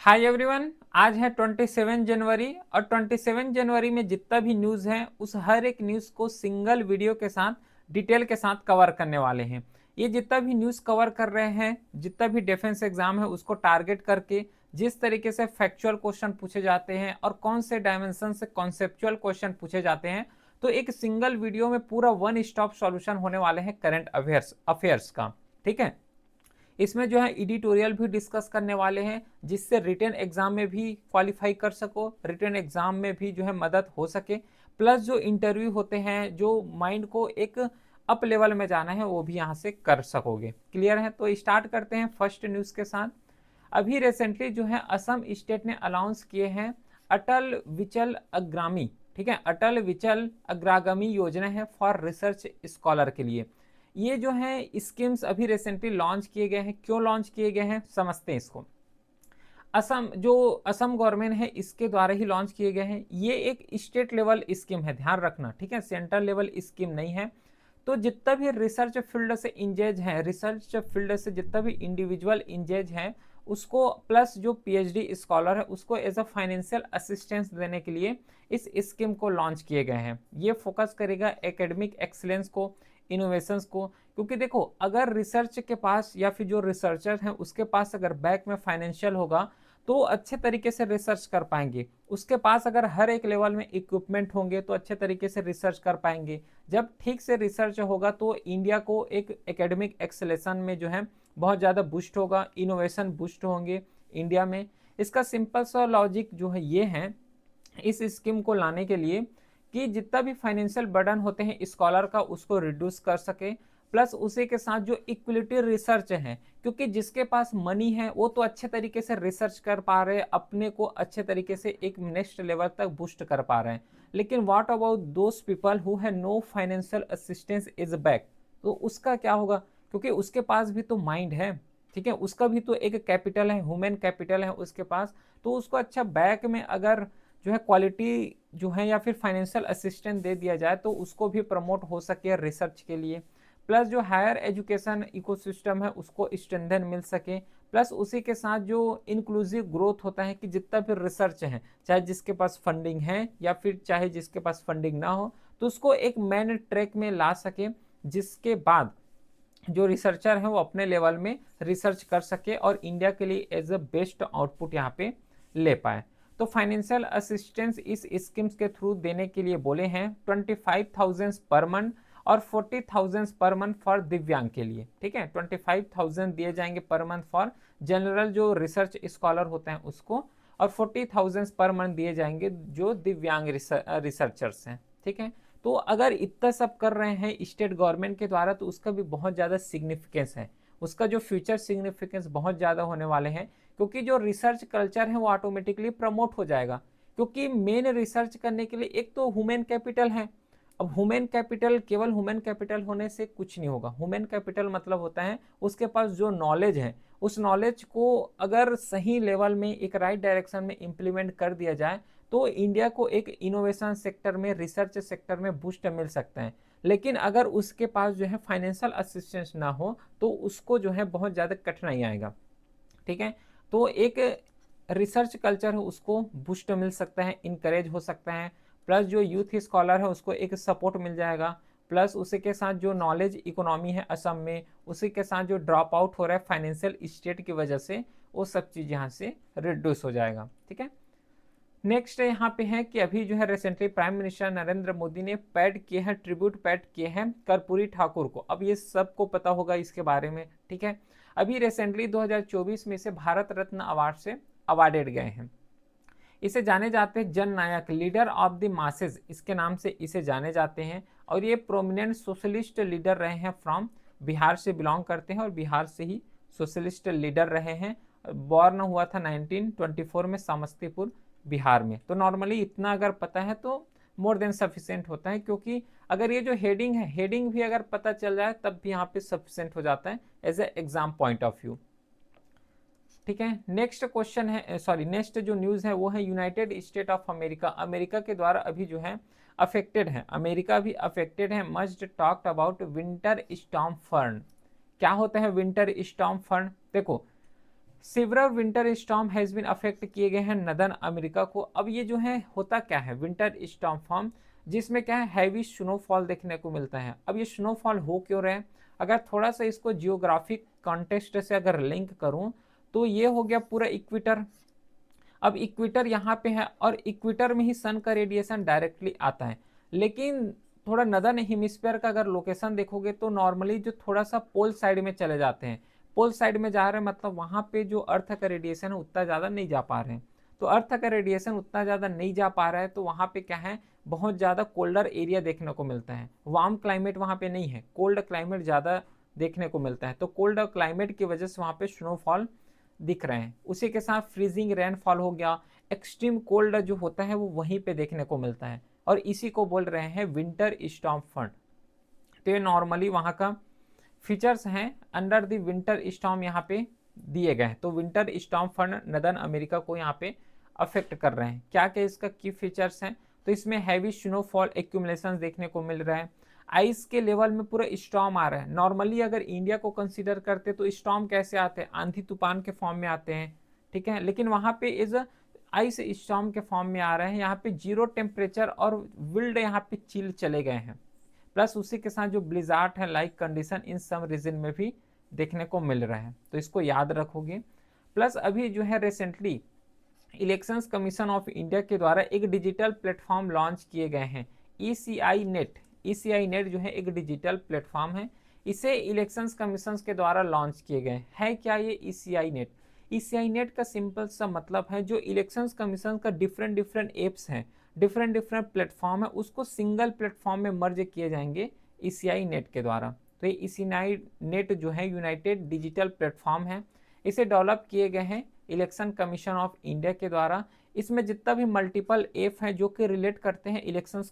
Hi everyone. आज है 27 जनवरी और 27 जनवरी में जितना भी न्यूज़ है उस हर एक न्यूज़ को सिंगल वीडियो के साथ डिटेल के साथ कवर करने वाले हैं। ये जितना भी न्यूज़ कवर कर रहे हैं, जितना भी डिफेंस एग्जाम है उसको टारगेट करके जिस तरीके से फैक्चुअल क्वेश्चन पूछे जाते हैं और कौन से डायमेंशन से कॉन्सेप्चुअल क्वेश्चन पूछे जाते हैं, तो एक सिंगल वीडियो में पूरा वन स्टॉप सॉल्यूशन होने वाले हैं करंट अफेयर्स का। ठीक है, इसमें जो है एडिटोरियल भी डिस्कस करने वाले हैं जिससे रिटन एग्जाम में भी क्वालिफाई कर सको, रिटन एग्जाम में भी जो है मदद हो सके। प्लस जो इंटरव्यू होते हैं, जो माइंड को एक अप लेवल में जाना है, वो भी यहाँ से कर सकोगे। क्लियर है? तो स्टार्ट करते हैं फर्स्ट न्यूज़ के साथ। अभी रिसेंटली जो है असम स्टेट ने अनाउंस किए हैं अटल विचल अग्रामी। ठीक है, अटल विचल अग्रागमी योजना है फॉर रिसर्च स्कॉलर के लिए। ये जो है स्कीम्स अभी रिसेंटली लॉन्च किए गए हैं। क्यों लॉन्च किए गए हैं, समझते हैं इसको। असम गवर्नमेंट है इसके द्वारा ही लॉन्च किए गए हैं। ये एक स्टेट लेवल स्कीम है, ध्यान रखना। ठीक है, सेंट्रल लेवल स्कीम नहीं है। तो जितना भी रिसर्च फील्ड से इंगेज है, रिसर्च फील्ड से जितना भी इंडिविजुअल इंगेज है, उसको प्लस जो पीएचडी स्कॉलर है उसको एज अ फाइनेंशियल असिस्टेंस देने के लिए इस स्कीम को लॉन्च किए गए हैं। ये फोकस करेगा एकेडमिक एक्सीलेंस को, इनोवेशंस को। क्योंकि देखो, अगर रिसर्च के पास या फिर जो रिसर्चर हैं उसके पास अगर बैक में फाइनेंशियल होगा तो अच्छे तरीके से रिसर्च कर पाएंगे। उसके पास अगर हर एक लेवल में इक्विपमेंट होंगे तो अच्छे तरीके से रिसर्च कर पाएंगे। जब ठीक से रिसर्च होगा तो इंडिया को एक एकेडमिक एक्सेलेशन में जो है बहुत ज़्यादा बूस्ट होगा, इनोवेशन बूस्ट होंगे इंडिया में। इसका सिंपल सा लॉजिक जो है ये है इस स्कीम को लाने के लिए कि जितना भी फाइनेंशियल बर्डन होते हैं स्कॉलर का उसको रिड्यूस कर सके। प्लस उसी के साथ जो इक्वलिटी रिसर्च है, क्योंकि जिसके पास मनी है वो तो अच्छे तरीके से रिसर्च कर पा रहे हैं, अपने को अच्छे तरीके से एक नेक्स्ट लेवल तक बूस्ट कर पा रहे हैं। लेकिन what about those people who है no financial assistance is back, तो उसका क्या होगा? क्योंकि उसके पास भी तो माइंड है। ठीक है, उसका भी तो एक कैपिटल है, ह्यूमन कैपिटल है उसके पास। तो उसको अच्छा बैक में अगर जो है क्वालिटी जो है या फिर फाइनेंशियल असिस्टेंट दे दिया जाए तो उसको भी प्रमोट हो सके रिसर्च के लिए। प्लस जो हायर एजुकेशन इकोसिस्टम है उसको स्ट्रेंथन मिल सके। प्लस उसी के साथ जो इंक्लूसिव ग्रोथ होता है कि जितना भी रिसर्च है, चाहे जिसके पास फंडिंग है या फिर चाहे जिसके पास फंडिंग ना हो, तो उसको एक मेन ट्रैक में ला सके, जिसके बाद जो रिसर्चर है वो अपने लेवल में रिसर्च कर सके और इंडिया के लिए एज अ बेस्ट आउटपुट यहाँ पे ले पाए। तो फाइनेंशियल असिस्टेंस इस स्कीम्स के थ्रू देने के लिए बोले हैं 25,000 पर मंथ और 40,000 पर मंथ फॉर दिव्यांग के लिए। ठीक है, 25,000 दिए जाएंगे पर मंथ फॉर जनरल जो रिसर्च स्कॉलर होते हैं उसको, और 40,000 पर मंथ दिए जाएंगे जो दिव्यांग रिसर्चर्स हैं। ठीक है, तो अगर इतना सब कर रहे हैं स्टेट गवर्नमेंट के द्वारा तो उसका भी बहुत ज़्यादा सिग्निफिकेंस है, उसका जो फ्यूचर सिग्निफिकेंस बहुत ज़्यादा होने वाले हैं। क्योंकि जो रिसर्च कल्चर है वो ऑटोमेटिकली प्रमोट हो जाएगा। क्योंकि मेन रिसर्च करने के लिए एक तो ह्यूमन कैपिटल है। अब ह्यूमन कैपिटल, केवल ह्यूमन कैपिटल होने से कुछ नहीं होगा। ह्यूमन कैपिटल मतलब होता है उसके पास जो नॉलेज है, उस नॉलेज को अगर सही लेवल में एक राइट डायरेक्शन में इम्प्लीमेंट कर दिया जाए तो इंडिया को एक इनोवेशन सेक्टर में, रिसर्च सेक्टर में बूस्ट मिल सकता है। लेकिन अगर उसके पास जो है फाइनेंशियल असिस्टेंस ना हो तो उसको जो है बहुत ज़्यादा कठिनाई आएगा। ठीक है, तो एक रिसर्च कल्चर है उसको बूस्ट मिल सकता है, इनकरेज हो सकता है। प्लस जो यूथ स्कॉलर है उसको एक सपोर्ट मिल जाएगा। प्लस उसी के साथ जो नॉलेज इकोनॉमी है असम में, उसी के साथ जो ड्रॉप आउट हो रहा है फाइनेंशियल स्टेट की वजह से, वो सब चीज़ यहाँ से रिड्यूस हो जाएगा। ठीक है, नेक्स्ट यहाँ पे है कि अभी जो है recently prime minister Narendra Modi ने पैड किए हैं, ट्रिब्यूट पैड किए हैं कर्पूरी ठाकुर को। अब ये सबको पता होगा इसके बारे में। ठीक है, अभी रिसेंटली 2024 में इसे भारत रत्न अवार्ड से अवार्डेड गए हैं। इसे जाने जाते हैं Jan Nayak, leader of the masses, इसके नाम से इसे जाने जाते हैं। और ये प्रोमिनेंट सोशलिस्ट लीडर रहे हैं, फ्रॉम बिहार से बिलोंग करते हैं और बिहार से ही सोशलिस्ट लीडर रहे हैं। बॉर्न हुआ था 1924 में समस्तीपुर बिहार में। तो नॉर्मली इतना अगर पता है तो मोर देन सफिशिएंट होता है। क्योंकि अगर ये जो हेडिंग है, हेडिंग भी अगर पता चल जाए तब भी यहाँ पे सफिशिएंट हो जाता है as a exam point of view. ठीक है, नेक्स्ट क्वेश्चन है, सॉरी नेक्स्ट जो न्यूज़ है वो है United State of America. America के द्वारा अभी जो है अफेक्टेड है, अमेरिका भी अफेक्टेड है। Must talked about winter storm Fern. क्या होता है विंटर स्टॉर्म फर्न? देखो, severe winter storm has been affect किए गए हैं नदर्न अमेरिका को। अब ये जो है होता क्या है, विंटर स्टॉर्म फॉर्म, जिसमें क्या है हैवी स्नोफॉल देखने को मिलता है। अब ये स्नोफॉल हो क्यों रहे हैं, अगर थोड़ा सा इसको जियोग्राफिक कॉन्टेक्स्ट से अगर लिंक करूं तो ये हो गया पूरा इक्वेटर। अब इक्वेटर यहाँ पे है और इक्वेटर में ही सन का रेडिएशन डायरेक्टली आता है, लेकिन थोड़ा नदर्न हेमिस्फीयर का अगर लोकेशन देखोगे तो नॉर्मली जो थोड़ा सा पोल साइड में चले जाते हैं, पोल साइड में जा रहे हैं मतलब वहां पे जो अर्थ का रेडिएशन है उतना ज़्यादा नहीं जा पा रहे हैं। तो अर्थ का रेडिएशन उतना ज़्यादा नहीं जा पा रहा है तो वहां पे क्या है, बहुत ज़्यादा कोल्डर एरिया देखने को मिलता है। वार्म क्लाइमेट वहां पे नहीं है, कोल्ड क्लाइमेट ज़्यादा देखने को मिलता है। तो कोल्ड क्लाइमेट की वजह से वहां पे स्नोफॉल दिख रहे हैं। उसी के साथ फ्रीजिंग रेनफॉल हो गया, एक्सट्रीम कोल्ड जो होता है वो वहीं पे देखने को मिलता है, और इसी को बोल रहे हैं विंटर स्टॉर्म फंड। तो ये नॉर्मली वहाँ का फीचर्स हैं अंडर द विंटर स्टॉर्म यहाँ पे दिए गए हैं। तो winter storm fund northern America को यहाँ पे अफेक्ट कर रहे हैं। क्या क्या इसका की फीचर्स हैं, तो इसमें हैवी स्नोफॉल एक्यूमुलेशन देखने को मिल रहा है, आइस के लेवल में पूरा स्टॉर्म आ रहा है। नॉर्मली अगर इंडिया को कंसीडर करते तो स्टॉर्म कैसे आते हैं, आंधी तूफान के फॉर्म में आते हैं, ठीक है, लेकिन वहाँ पे इज आइस स्टॉर्म के फॉर्म में आ रहे हैं। यहाँ पे जीरो टेम्परेचर और विल्ड यहाँ पे चिल चले गए हैं, प्लस उसी के साथ जो ब्लिजार्ड है like condition in some region में भी देखने को मिल रहा है। तो इसको याद रखोगे। प्लस अभी जो है recently elections commission of India के द्वारा एक डिजिटल प्लेटफॉर्म लॉन्च किए गए हैं, ECI नेट। ECI नेट जो है एक डिजिटल प्लेटफॉर्म है, इसे इलेक्शंस कमीशन के द्वारा लॉन्च किए गए हैं। क्या ये ECI नेट? ECI नेट का सिंपल सा मतलब है जो इलेक्शंस कमीशन का डिफरेंट डिफरेंट एप्स हैं, डिफरेंट डिफरेंट प्लेटफॉर्म है, उसको सिंगल प्लेटफॉर्म में मर्ज किए जाएंगे ECI नेट के द्वारा। तो ये ECI नेट जो है यूनाइटेड डिजिटल प्लेटफॉर्म है, इसे डेवलप किए गए हैं इलेक्शन कमीशन ऑफ इंडिया के द्वारा। इसमें जितना भी मल्टीपल ऐप हैं जो कि रिलेट करते हैं इलेक्शन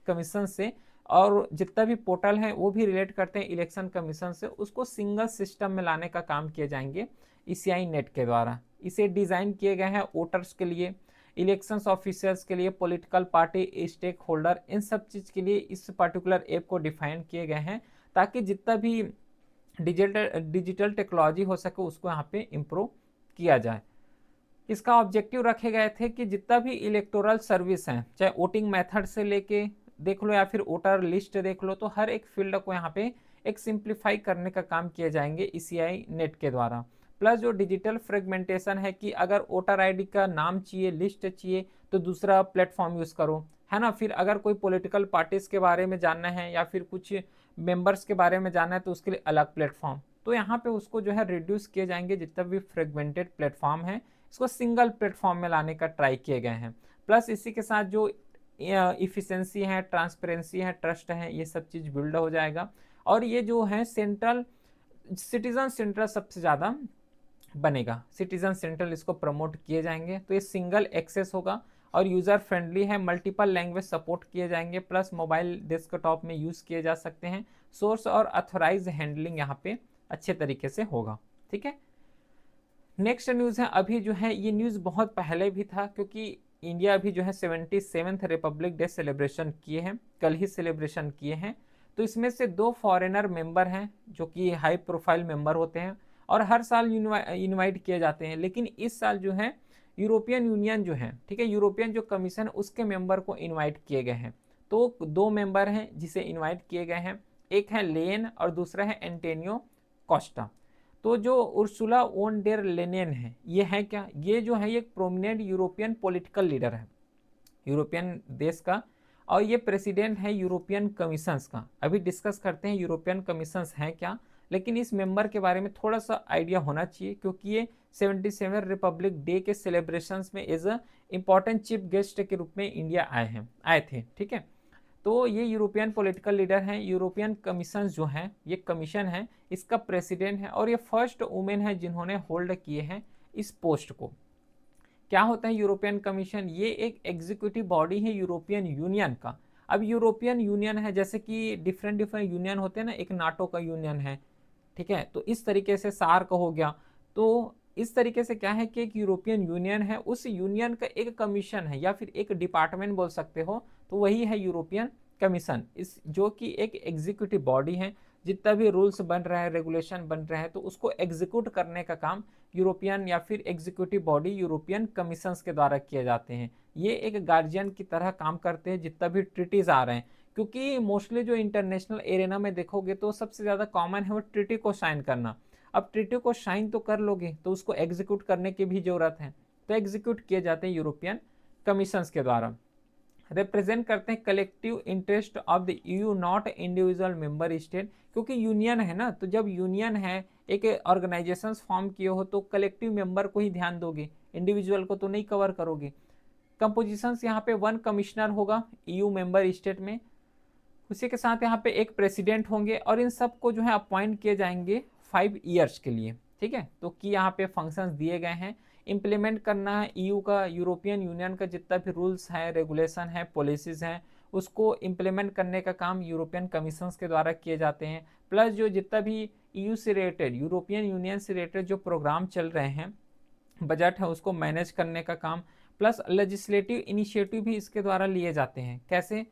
कमीशन से, और जितना भी पोर्टल है वो भी रिलेट करते हैं इलेक्शन कमीशन से, उसको सिंगल सिस्टम में लाने का काम किए जाएंगे ECI नेट के द्वारा। इसे डिज़ाइन किए गए हैं वोटर्स के लिए, इलेक्शंस ऑफिसर्स के लिए, पॉलिटिकल पार्टी, स्टेक होल्डर, इन सब चीज़ के लिए इस पर्टिकुलर ऐप को डिफाइन किए गए हैं ताकि जितना भी डिजिटल टेक्नोलॉजी हो सके उसको यहाँ पे इम्प्रूव किया जाए। इसका ऑब्जेक्टिव रखे गए थे कि जितना भी इलेक्टोरल सर्विस हैं, चाहे वोटिंग मेथड से लेके देख लो या फिर वोटर लिस्ट देख लो, तो हर एक फील्ड को यहाँ पे एक सिंप्लीफाई करने का काम किए जाएंगे ECI नेट के द्वारा। प्लस जो डिजिटल फ्रेगमेंटेशन है कि अगर वोटर ID का नाम चाहिए, लिस्ट चाहिए, तो दूसरा प्लेटफॉर्म यूज़ करो, है ना। फिर अगर कोई पॉलिटिकल पार्टीज के बारे में जानना है या फिर कुछ मेंबर्स के बारे में जानना है तो उसके लिए अलग प्लेटफॉर्म। तो यहाँ पे उसको जो है रिड्यूस किए जाएंगे, जितना भी फ्रेगमेंटेड प्लेटफॉर्म है इसको सिंगल प्लेटफॉर्म में लाने का ट्राई किए गए हैं। प्लस इसी के साथ जो इफिशिएंसी है, ट्रांसपेरेंसी है, ट्रस्ट है, ये सब चीज़ बिल्ड हो जाएगा। और ये जो है सेंट्रल सिटीजन सेंट्रल सबसे ज़्यादा बनेगा, सिटीजन सेंट्रल इसको प्रमोट किए जाएंगे। तो ये सिंगल एक्सेस होगा और यूज़र फ्रेंडली है, मल्टीपल लैंग्वेज सपोर्ट किए जाएंगे, प्लस मोबाइल डेस्कटॉप में यूज़ किए जा सकते हैं। सोर्स और अथोराइज हैंडलिंग यहाँ पे अच्छे तरीके से होगा, ठीक है। नेक्स्ट न्यूज़ है, अभी जो है ये न्यूज़ बहुत पहले भी था क्योंकि इंडिया अभी जो है 77th रिपब्लिक डे सेलिब्रेशन किए हैं, कल ही सेलिब्रेशन किए हैं। तो इसमें से 2 फॉरेनर मेंबर हैं जो कि हाई प्रोफाइल मेंबर होते हैं और हर साल इनवाइट किए जाते हैं। लेकिन इस साल जो है यूरोपियन यूनियन जो है, ठीक है, यूरोपियन जो कमीशन उसके मेंबर को इनवाइट किए गए हैं। तो 2 मेंबर हैं जिसे इनवाइट किए गए हैं, एक है लेन और दूसरा है एंटेनियो कॉस्टा। तो जो उर्सुला वोन डेर लेनियन है, ये है क्या, ये जो है एक प्रोमिनेंट यूरोपियन पॉलिटिकल लीडर है यूरोपियन देश का, और ये प्रेसिडेंट है यूरोपियन कमीशंस का। अभी डिस्कस करते हैं यूरोपियन कमीशंस हैं क्या, लेकिन इस मेंबर के बारे में थोड़ा सा आइडिया होना चाहिए क्योंकि ये 77 रिपब्लिक डे के सेलिब्रेशंस में as a important chief guest के रूप में इंडिया आए थे, ठीक है। तो ये यूरोपियन पॉलिटिकल लीडर हैं। यूरोपियन कमीशन जो है, ये कमीशन है, इसका प्रेसिडेंट है और ये फर्स्ट वुमेन है जिन्होंने होल्ड किए हैं इस पोस्ट को। क्या होता है यूरोपियन कमीशन? ये एक एग्जीक्यूटिव बॉडी है यूरोपियन यूनियन का। अब यूरोपियन यूनियन है, जैसे कि डिफरेंट डिफरेंट यूनियन होते हैं ना, एक नाटो का यूनियन है, ठीक है, तो इस तरीके से सार्क हो गया। तो इस तरीके से क्या है कि एक यूरोपियन यूनियन है, उस यूनियन का एक कमीशन है या फिर एक डिपार्टमेंट बोल सकते हो, तो वही है यूरोपियन कमीशन, इस जो कि एक एग्जीक्यूटिव बॉडी है जितना भी रूल्स बन रहा है, रेगुलेशन बन रहा है, तो उसको एग्जीक्यूट करने का काम यूरोपियन या फिर एग्जीक्यूटिव बॉडी यूरोपियन कमीशंस के द्वारा किए जाते हैं। ये एक गार्जियन की तरह काम करते हैं जितना भी ट्रिटीज आ रहे हैं, क्योंकि मोस्टली जो इंटरनेशनल एरेना में देखोगे तो सबसे ज़्यादा कॉमन है वो ट्रिटी को साइन करना। अब ट्रिटी को साइन तो कर लोगे तो उसको एग्जीक्यूट करने की भी जरूरत है, तो एग्जीक्यूट किए जाते हैं यूरोपियन कमीशंस के द्वारा। रिप्रेजेंट करते हैं collective interest of the EU not individual member state, क्योंकि यूनियन है ना, तो जब यूनियन है, एक ऑर्गेनाइजेशंस फॉर्म किए हो तो कलेक्टिव मेंबर को ही ध्यान दोगे, इंडिविजुअल को तो नहीं कवर करोगे। कंपोजिशंस यहाँ पे 1 कमिश्नर होगा ईयू मेंबर स्टेट में, उसी के साथ यहाँ पे एक प्रेसिडेंट होंगे और इन सब को जो है अपॉइंट किए जाएंगे 5 ईयर्स के लिए। ठीक है, तो कि यहाँ पे फंक्शंस दिए गए हैं, इम्प्लीमेंट करना है ईयू का, यूरोपियन यूनियन का जितना भी रूल्स है, रेगुलेशन है, पॉलिसीज हैं, उसको इम्प्लीमेंट करने का काम यूरोपियन कमीशंस के द्वारा किए जाते हैं। प्लस जो जितना भी ईयू से रिलेटेड, यूरोपियन यूनियन से रिलेटेड जो प्रोग्राम चल रहे हैं, बजट है, उसको मैनेज करने का काम, प्लस लेजिस्लेटिव इनिशिएटिव भी इसके द्वारा लिए जाते हैं। कैसे?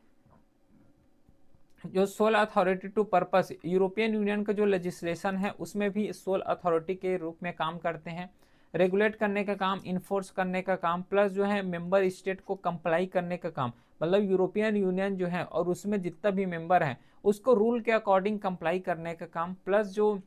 जो sole authority to purpose, European Union का जो लेजिस्लेशन है उसमें भी सोल अथॉरिटी के रूप में काम करते हैं। रेगुलेट करने का काम, इन्फोर्स करने का काम, प्लस जो है मेंबर स्टेट को कंप्लाई करने का काम, मतलब यूरोपियन यूनियन जो है और उसमें जितना भी मेंबर है उसको रूल के अकॉर्डिंग कंप्लाई करने का काम, प्लस जो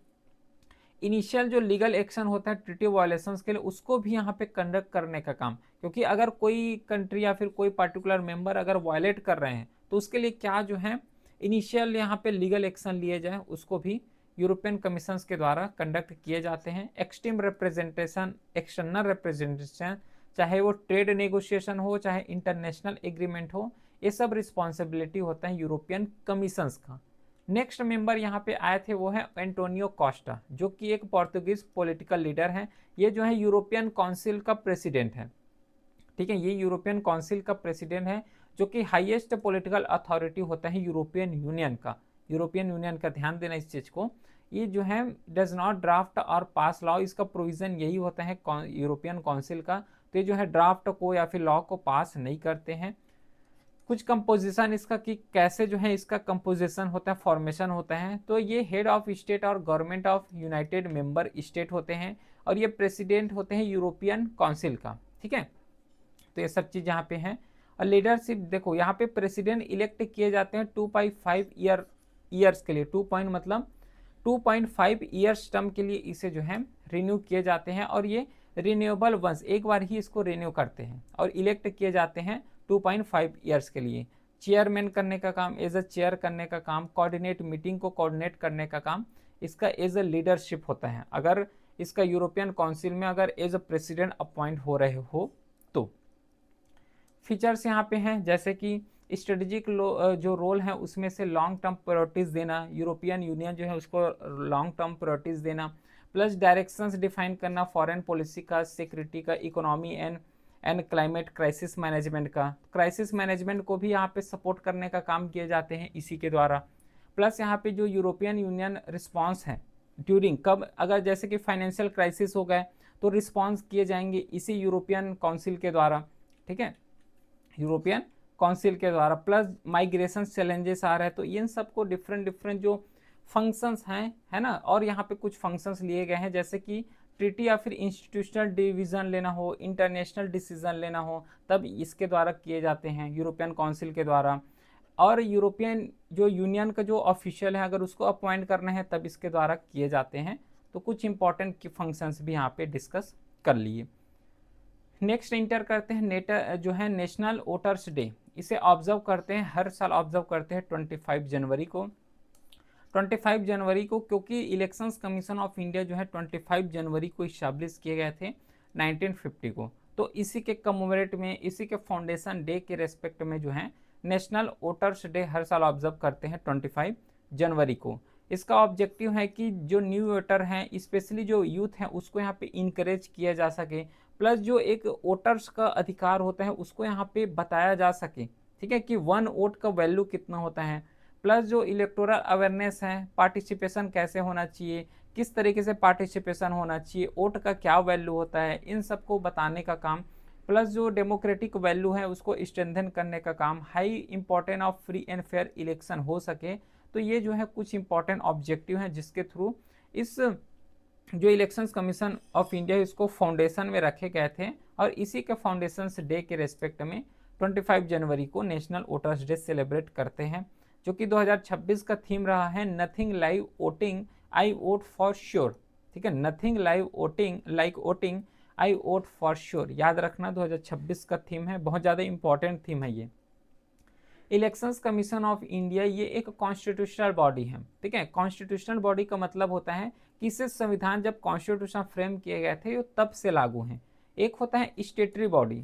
इनिशियल जो लीगल एक्शन होता है ट्रीटी वायलेशंस के लिए उसको भी यहाँ पे कंडक्ट करने का काम, क्योंकि अगर कोई कंट्री या फिर कोई पर्टिकुलर मेंबर अगर वायलेट कर रहे हैं तो उसके लिए क्या जो है इनिशियल यहाँ पे लीगल एक्शन लिए जाए, उसको भी यूरोपियन कमीशंस के द्वारा कंडक्ट किए जाते हैं। एक्सट्रीम रिप्रेजेंटेशन, एक्सटर्नल रिप्रेजेंटेशन, चाहे वो ट्रेड नेगोशिएशन हो, चाहे इंटरनेशनल एग्रीमेंट हो, ये सब रिस्पॉन्सिबिलिटी होता है यूरोपियन कमीशंस का। नेक्स्ट मेंबर यहाँ पे आए थे वो है एंटोनियो कोस्टा, जो कि एक पोर्तुगीज पॉलिटिकल लीडर है। ये जो है यूरोपियन काउंसिल का प्रेसिडेंट है। ठीक है, ये यूरोपियन काउंसिल का प्रेसिडेंट है, जो कि हाईएस्ट पॉलिटिकल अथॉरिटी होता है यूरोपियन यूनियन का। यूरोपियन यूनियन का ध्यान देना इस चीज को, ये जो है डज नॉट ड्राफ्ट और पास लॉ, इसका प्रोविजन यही होता है यूरोपियन काउंसिल का। तो ये जो है ड्राफ्ट को या फिर लॉ को पास नहीं करते हैं। कुछ कंपोजिशन इसका कि कैसे जो है इसका कंपोजिशन होता है, फॉर्मेशन होता है, तो ये हेड ऑफ स्टेट और government of United member state होते हैं और ये प्रेसिडेंट होते हैं यूरोपियन काउंसिल का। ठीक है, तो ये सब चीज़ यहाँ पे हैं। और लीडरशिप देखो, यहाँ पे प्रेसिडेंट इलेक्ट किए जाते हैं 2.5 ईयर्स के लिए। 2 पॉइंट मतलब 2.5 ईयर्स टर्म के लिए इसे जो है रिन्यू किए जाते हैं, और ये रिन्यूएबल वंस, एक बार ही इसको रिन्यू करते हैं, और इलेक्ट किए जाते हैं 2.5 ईयर्स के लिए। चेयरमैन करने का काम, एज अ चेयर करने का काम, कोऑर्डिनेट, मीटिंग को कोऑर्डिनेट करने का काम इसका एज अ लीडरशिप होता है, अगर इसका यूरोपियन काउंसिल में अगर एज अ प्रेसिडेंट अपॉइंट हो रहे हो तो। फीचर्स यहाँ पे हैं, जैसे कि स्ट्रेटेजिक जो रोल है उसमें से लॉन्ग टर्म प्रायोरिटीज देना, यूरोपियन यूनियन जो है उसको लॉन्ग टर्म प्रायोरिटीज देना, प्लस डायरेक्शंस डिफाइन करना फॉरेन पॉलिसी का, सिक्योरिटी का, economy and climate, crisis management का। क्राइसिस मैनेजमेंट को भी यहाँ पे सपोर्ट करने का काम किए जाते हैं इसी के द्वारा। प्लस यहाँ पे जो यूरोपियन यूनियन रिस्पॉन्स है ड्यूरिंग, कब अगर जैसे कि फाइनेंशियल क्राइसिस हो गए तो रिस्पॉन्स किए जाएंगे इसी यूरोपियन काउंसिल के द्वारा। ठीक है, यूरोपियन काउंसिल के द्वारा। प्लस माइग्रेशन चैलेंजेस आ रहे हैं तो इन सबको डिफरेंट डिफरेंट जो फंक्शंस हैं, है ना, और यहाँ पे कुछ फंक्शंस लिए गए हैं, जैसे कि ट्रीटी या फिर इंस्टीट्यूशनल डिवीजन लेना हो, इंटरनेशनल डिसीजन लेना हो, तब इसके द्वारा किए जाते हैं यूरोपियन काउंसिल के द्वारा। और यूरोपियन जो यूनियन का जो ऑफिशियल है अगर उसको अपॉइंट करना है तब इसके द्वारा किए जाते हैं। तो कुछ इंपॉर्टेंट फंक्शंस भी यहाँ पे डिस्कस कर लिए। नेक्स्ट इंटर करते हैं जो है नेशनल वोटर्स डे। इसे ऑब्जर्व करते हैं, हर साल ऑब्जर्व करते हैं 25 जनवरी को। 25 जनवरी को, क्योंकि इलेक्शंस कमीशन ऑफ इंडिया जो है 25 जनवरी को इस्टेब्लिश किए गए थे 1950 को। तो इसी के कमेमोरेट में, इसी के फाउंडेशन डे के रेस्पेक्ट में जो है नेशनल वोटर्स डे हर साल ऑब्जर्व करते हैं 25 जनवरी को। इसका ऑब्जेक्टिव है कि जो न्यू वोटर हैं, स्पेशली जो यूथ हैं, उसको यहाँ पे इंकरेज किया जा सके, प्लस जो एक वोटर्स का अधिकार होता है उसको यहाँ पे बताया जा सके। ठीक है, कि 1 वोट का वैल्यू कितना होता है, प्लस जो इलेक्टोरल अवेयरनेस है, पार्टिसिपेशन कैसे होना चाहिए, किस तरीके से पार्टिसिपेशन होना चाहिए, वोट का क्या वैल्यू होता है, इन सबको बताने का काम। प्लस जो डेमोक्रेटिक वैल्यू है उसको स्ट्रेंथन करने का काम, high important of free and fair election हो सके तो ये जो है कुछ इंपॉर्टेंट ऑब्जेक्टिव हैं जिसके थ्रू इस जो इलेक्शंस कमीशन ऑफ इंडिया इसको फाउंडेशन में रखे गए थे, और इसी के फाउंडेशन डे के रेस्पेक्ट में 25 जनवरी को नेशनल वोटर्स डे सेलिब्रेट करते हैं, जो कि 2026 का थीम रहा है nothing live voting I vote for sure. ठीक है, nothing live voting like voting I vote for sure, याद रखना 2026 का थीम है, बहुत ज़्यादा इंपॉर्टेंट थीम है ये। इलेक्शंस कमीशन ऑफ इंडिया ये एक कॉन्स्टिट्यूशनल बॉडी है। ठीक है, कॉन्स्टिट्यूशनल बॉडी का मतलब होता है कि इसे संविधान जब कॉन्स्टिट्यूशन फ्रेम किए गए थे तब से लागू हैं। एक होता है स्टेटरी बॉडी।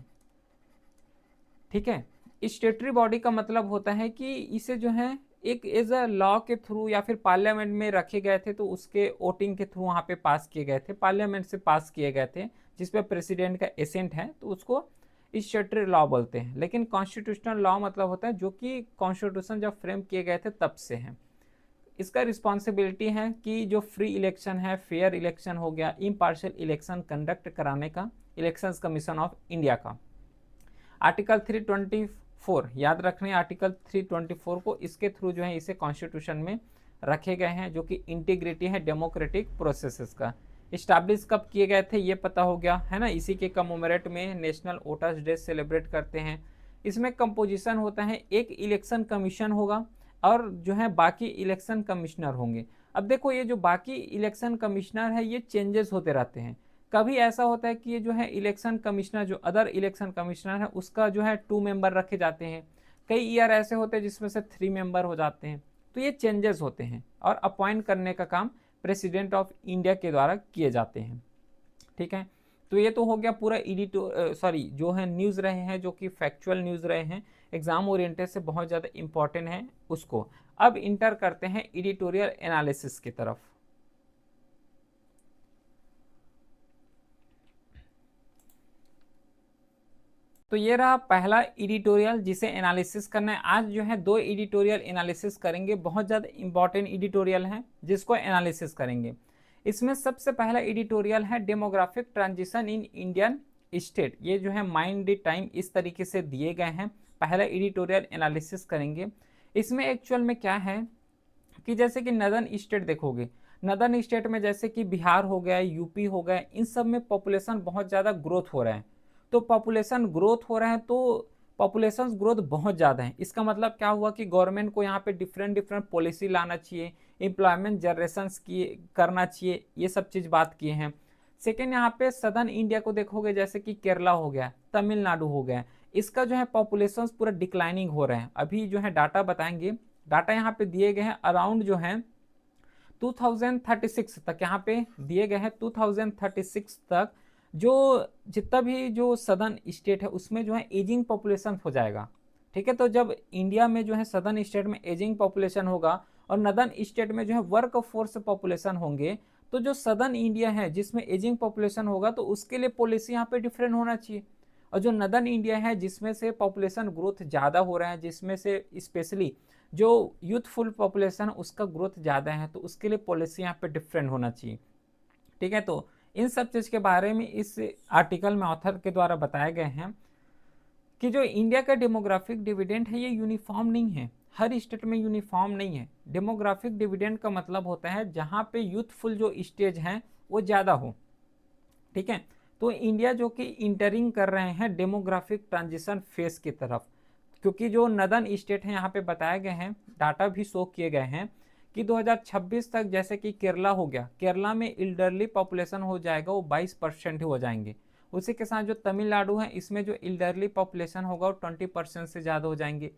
ठीक है, स्टेटरी बॉडी का मतलब होता है कि इसे जो है एक एज अ लॉ के थ्रू या फिर पार्लियामेंट में रखे गए थे, तो उसके वोटिंग के थ्रू वहाँ पे पास किए गए थे, पार्लियामेंट से पास किए गए थे, जिसपे प्रेसिडेंट का एसेंट है, तो उसको स्टेटरी लॉ बोलते हैं। लेकिन कॉन्स्टिट्यूशनल लॉ मतलब होता है जो कि कॉन्स्टिट्यूशन जब फ्रेम किए गए थे तब से है। इसका रिस्पॉन्सिबिलिटी है कि जो फ्री इलेक्शन है, फेयर इलेक्शन हो गया, इम्पार्शियल इलेक्शन कंडक्ट कराने का इलेक्शंस कमीशन ऑफ इंडिया का। आर्टिकल 324 याद रखने, आर्टिकल 324 को इसके थ्रू जो है इसे कॉन्स्टिट्यूशन में रखे गए हैं, जो कि इंटीग्रिटी है डेमोक्रेटिक प्रोसेसेस का। इस्टेब्लिश कब किए गए थे ये पता हो गया है ना, इसी के कमोमेरेट में नेशनल वोटर्स डे सेलिब्रेट करते हैं। इसमें कंपोजिशन होता है, एक इलेक्शन कमीशन होगा और जो है बाकी इलेक्शन कमिश्नर होंगे। अब देखो ये जो बाकी इलेक्शन कमिश्नर है ये चेंजेस होते रहते हैं। कभी ऐसा होता है कि ये जो है इलेक्शन कमिश्नर जो अदर इलेक्शन कमिश्नर है उसका जो है 2 मेंबर रखे जाते हैं, कई ईयर ऐसे होते हैं जिसमें से 3 मेंबर हो जाते हैं, तो ये चेंजेस होते हैं और अपॉइंट करने का काम प्रेसिडेंट ऑफ इंडिया के द्वारा किए जाते हैं। ठीक है, तो ये तो हो गया पूरा जो है न्यूज़ रहे हैं, जो कि फैक्चुअल न्यूज़ रहे हैं, एग्जाम ओरिएंटेड से बहुत ज़्यादा इंपॉर्टेंट है उसको। अब इंटर करते हैं एडिटोरियल एनालिसिस की तरफ। तो ये रहा पहला एडिटोरियल जिसे एनालिसिस करना है। आज जो है 2 एडिटोरियल एनालिसिस करेंगे, बहुत ज़्यादा इंपॉर्टेंट एडिटोरियल हैं जिसको एनालिसिस करेंगे। इसमें सबसे पहला एडिटोरियल है demographic transition in Indian state. ये जो है माइंड टाइम इस तरीके से दिए गए हैं, पहला एडिटोरियल एनालिसिस करेंगे। इसमें एक्चुअल में क्या है कि जैसे कि नदर्न स्टेट देखोगे, नदर्न स्टेट में जैसे कि बिहार हो गया, यूपी हो गया, इन सब में पॉपुलेशन बहुत ज़्यादा ग्रोथ हो रहा है। तो पॉपुलेशन ग्रोथ हो रहा है तो पॉपुलेशन ग्रोथ बहुत ज़्यादा है, इसका मतलब क्या हुआ कि गवर्नमेंट को यहाँ पे डिफरेंट डिफरेंट पॉलिसी लाना चाहिए, एम्प्लॉयमेंट जनरेशन किए करना चाहिए, ये सब चीज़ बात किए हैं। सेकेंड, यहाँ पे सदर्न इंडिया को देखोगे जैसे कि केरला हो गया, तमिलनाडु हो गया, इसका जो है पॉपुलेशन पूरा डिक्लाइनिंग हो रहे हैं। अभी जो है डाटा बताएंगे, डाटा यहाँ पे दिए गए हैं अराउंड जो है 2036 तक, यहाँ पे दिए गए हैं 2036 तक जो जितना भी जो सदर्न स्टेट है उसमें जो है एजिंग पॉपुलेशन हो जाएगा। ठीक है, तो जब इंडिया में जो है सदर्न स्टेट में एजिंग पॉपुलेशन होगा और नदर्न स्टेट में जो है वर्क फोर्स पॉपुलेशन होंगे, तो जो सदर्न इंडिया है जिसमें एजिंग पॉपुलेशन होगा तो उसके लिए पॉलिसी यहाँ पे डिफरेंट होना चाहिए, और जो नदर्न इंडिया है जिसमें से पॉपुलेशन ग्रोथ ज़्यादा हो रहा है, जिसमें से स्पेशली जो यूथफुल पॉपुलेशन उसका ग्रोथ ज़्यादा है, तो उसके लिए पॉलिसी यहाँ पे डिफरेंट होना चाहिए। ठीक है, तो इन सब चीज़ के बारे में इस आर्टिकल में ऑथर के द्वारा बताए गए हैं कि जो इंडिया का डेमोग्राफिक डिविडेंड है ये यूनिफॉर्म नहीं है, हर स्टेट में यूनिफॉर्म नहीं है। डेमोग्राफिक डिविडेंड का मतलब होता है जहाँ पे यूथफुल जो स्टेज हैं वो ज़्यादा हो। ठीक है, तो इंडिया जो कि इंटरिंग कर रहे हैं डेमोग्राफिक ट्रांजिशन फेस की तरफ, क्योंकि जो नदर्न स्टेट हैं यहाँ पे बताए गए हैं, डाटा भी शो किए गए हैं कि 2026 तक जैसे कि केरला हो गया, केरला में इल्डरली पॉपुलेशन हो जाएगा वो 22% ही हो जाएंगे। उसी के साथ जो तमिलनाडु है इसमें जो इल्डरली पॉपुलेशन होगा वो 20% से ज़्यादा हो जाएंगे।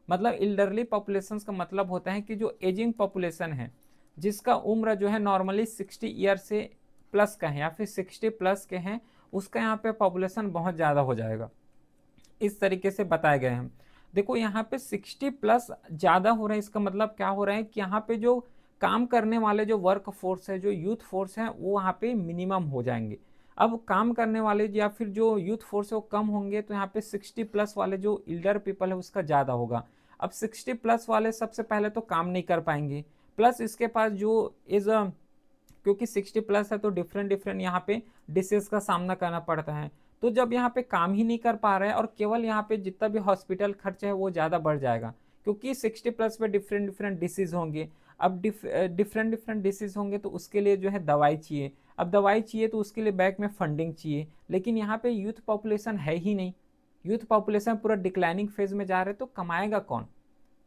मतलब इल्डरली पॉपुलेशन का मतलब होता है कि जो एजिंग पॉपुलेशन है जिसका उम्र जो है नॉर्मली 60 ईयर से प्लस का है या फिर 60 प्लस के हैं, उसका यहाँ पे पॉपुलेशन बहुत ज़्यादा हो जाएगा, इस तरीके से बताए गए हैं। देखो यहाँ पे 60 प्लस ज़्यादा हो रहा है, इसका मतलब क्या हो रहा है कि यहाँ पे जो काम करने वाले जो वर्क फोर्स है, जो यूथ फोर्स है, वो वहाँ पे मिनिमम हो जाएंगे। अब काम करने वाले या फिर जो यूथ फोर्स है वो कम होंगे, तो यहाँ पे 60 प्लस वाले जो इल्डर पीपल है उसका ज़्यादा होगा। अब 60 प्लस वाले सबसे पहले तो काम नहीं कर पाएंगे, प्लस इसके पास जो इज क्योंकि 60 प्लस है तो डिफरेंट डिफरेंट यहाँ पे डिसीज का सामना करना पड़ता है। तो जब यहाँ पे काम ही नहीं कर पा रहे हैं और केवल यहाँ पे जितना भी हॉस्पिटल खर्च है वो ज़्यादा बढ़ जाएगा, क्योंकि 60+ पे डिफरेंट डिफरेंट डिसीज होंगे। अब डिफरेंट डिफरेंट डिसीज होंगे तो उसके लिए जो है दवाई चाहिए। अब दवाई चाहिए तो उसके लिए बैक में फंडिंग चाहिए, लेकिन यहाँ पे यूथ पॉपुलेशन है ही नहीं, यूथ पॉपुलेशन पूरा डिक्लाइनिंग फेज में जा रहे हैं, तो कमाएगा कौन?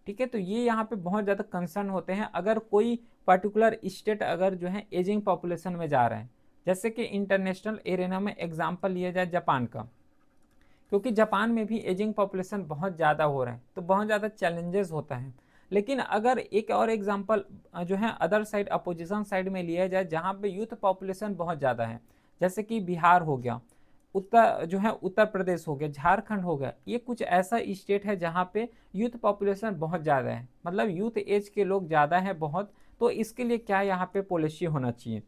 ठीक है, तो ये यहाँ पे बहुत ज़्यादा कंसर्न होते हैं अगर कोई पर्टिकुलर स्टेट अगर जो है एजिंग पॉपुलेशन में जा रहे हैं। जैसे कि इंटरनेशनल एरिना में एग्जाम्पल लिया जाए जापान का, क्योंकि जापान में भी एजिंग पॉपुलेशन बहुत ज़्यादा हो रहा है, तो बहुत ज़्यादा चैलेंजेस होता है। लेकिन अगर एक और एग्जांपल जो है अदर साइड अपोजिशन साइड में लिया जाए जहाँ पे यूथ पॉपुलेशन बहुत ज़्यादा है, जैसे कि बिहार हो गया, उत्तर प्रदेश हो गया, झारखंड हो गया, ये कुछ ऐसा स्टेट है जहाँ पे यूथ पॉपुलेशन बहुत ज़्यादा है, मतलब यूथ एज के लोग ज़्यादा है बहुत। तो इसके लिए क्या यहाँ पे पॉलिसी होना चाहिए?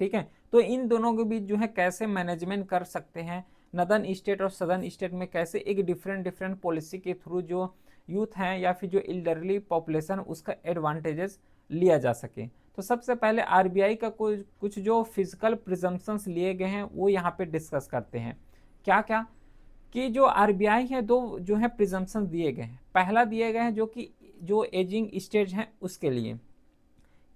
ठीक है, तो इन दोनों के बीच जो है कैसे मैनेजमेंट कर सकते हैं, नदर्न स्टेट और सदर्न स्टेट में कैसे एक डिफरेंट डिफरेंट पॉलिसी के थ्रू जो यूथ हैं या फिर जो एल्डरली पॉपुलेशन उसका एडवांटेजेस लिया जा सके। तो सबसे पहले आरबीआई का कुछ जो फिजिकल प्रिजम्पशंस लिए गए हैं वो यहाँ पे डिस्कस करते हैं। क्या क्या कि जो आरबीआई है, दो जो है प्रिजम्पशंस दिए गए हैं। पहला दिए गए हैं जो कि जो एजिंग स्टेज हैं उसके लिए,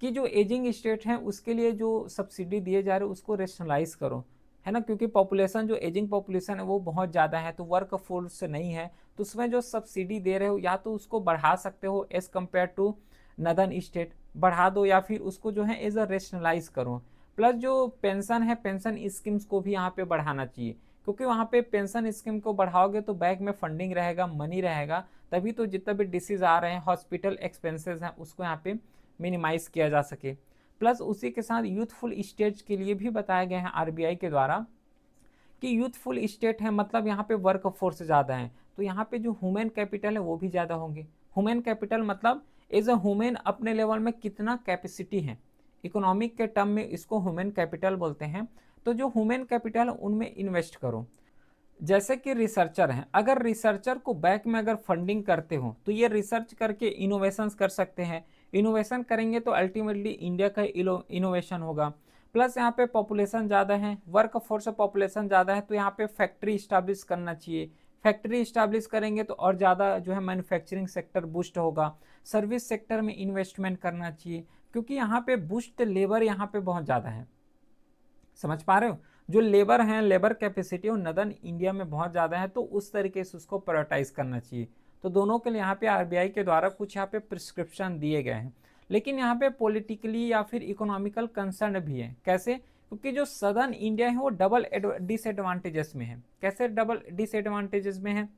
कि जो एजिंग स्टेट है उसके लिए जो सब्सिडी दिए जा रहे हैं उसको रेशनलाइज करो, है ना, क्योंकि पॉपुलेशन जो एजिंग पॉपुलेशन है वो बहुत ज़्यादा है, तो वर्क फोर्स नहीं है, तो उसमें जो सब्सिडी दे रहे हो या तो उसको बढ़ा सकते हो as compare to northern state, बढ़ा दो, या फिर उसको जो है एज अ रेशनलाइज करो। प्लस जो पेंशन है, पेंशन स्कीम्स को भी यहाँ पे बढ़ाना चाहिए, क्योंकि वहाँ पे पेंशन स्कीम को बढ़ाओगे तो बैंक में फंडिंग रहेगा, मनी रहेगा, तभी तो जितना भी डिसीज आ रहे हैं, हॉस्पिटल एक्सपेंसेस हैं, उसको यहाँ पे मिनिमाइज किया जा सके। प्लस उसी के साथ यूथफुल स्टेट के लिए भी बताया गया है आरबीआई के द्वारा कि यूथफुल स्टेट है मतलब यहाँ पे वर्क फोर्स ज़्यादा है, तो यहाँ पे जो ह्यूमन कैपिटल है वो भी ज़्यादा होंगे। ह्यूमन कैपिटल मतलब एज अ ह्यूमन अपने लेवल में कितना कैपेसिटी है, इकोनॉमिक के टर्म में इसको ह्यूमन कैपिटल बोलते हैं। तो जो ह्यूमन कैपिटल है उनमें इन्वेस्ट करो। जैसे कि रिसर्चर हैं, अगर रिसर्चर को बैक में अगर फंडिंग करते हो तो ये रिसर्च करके इनोवेशंस कर सकते हैं, इनोवेशन करेंगे तो अल्टीमेटली इंडिया का इनोवेशन होगा। प्लस यहाँ पे पॉपुलेशन ज़्यादा है, वर्क फोर्स पॉपुलेशन ज़्यादा है, तो यहाँ पे फैक्ट्री इस्टेब्लिश करना चाहिए। फैक्ट्री इस्टेब्लिश करेंगे तो और ज़्यादा जो है मैन्युफैक्चरिंग सेक्टर बूस्ट होगा। सर्विस सेक्टर में इन्वेस्टमेंट करना चाहिए, क्योंकि यहाँ पे बूस्ट लेबर यहाँ पे बहुत ज़्यादा है। समझ पा रहे हो, जो लेबर हैं, लेबर कैपेसिटी वो नदर्न इंडिया में बहुत ज़्यादा है, तो उस तरीके से उसको प्रायोरिटाइज करना चाहिए। तो दोनों के लिए यहाँ पे आरबीआई के द्वारा कुछ यहाँ पे प्रिस्क्रिप्शन दिए गए हैं। लेकिन यहाँ पे पॉलिटिकली या फिर इकोनॉमिकल कंसर्न भी है। कैसे? क्योंकि जो सदर्न इंडिया है वो डबल डिसएडवांटेजेस में है। कैसे डबल डिसएडवांटेजेस में है?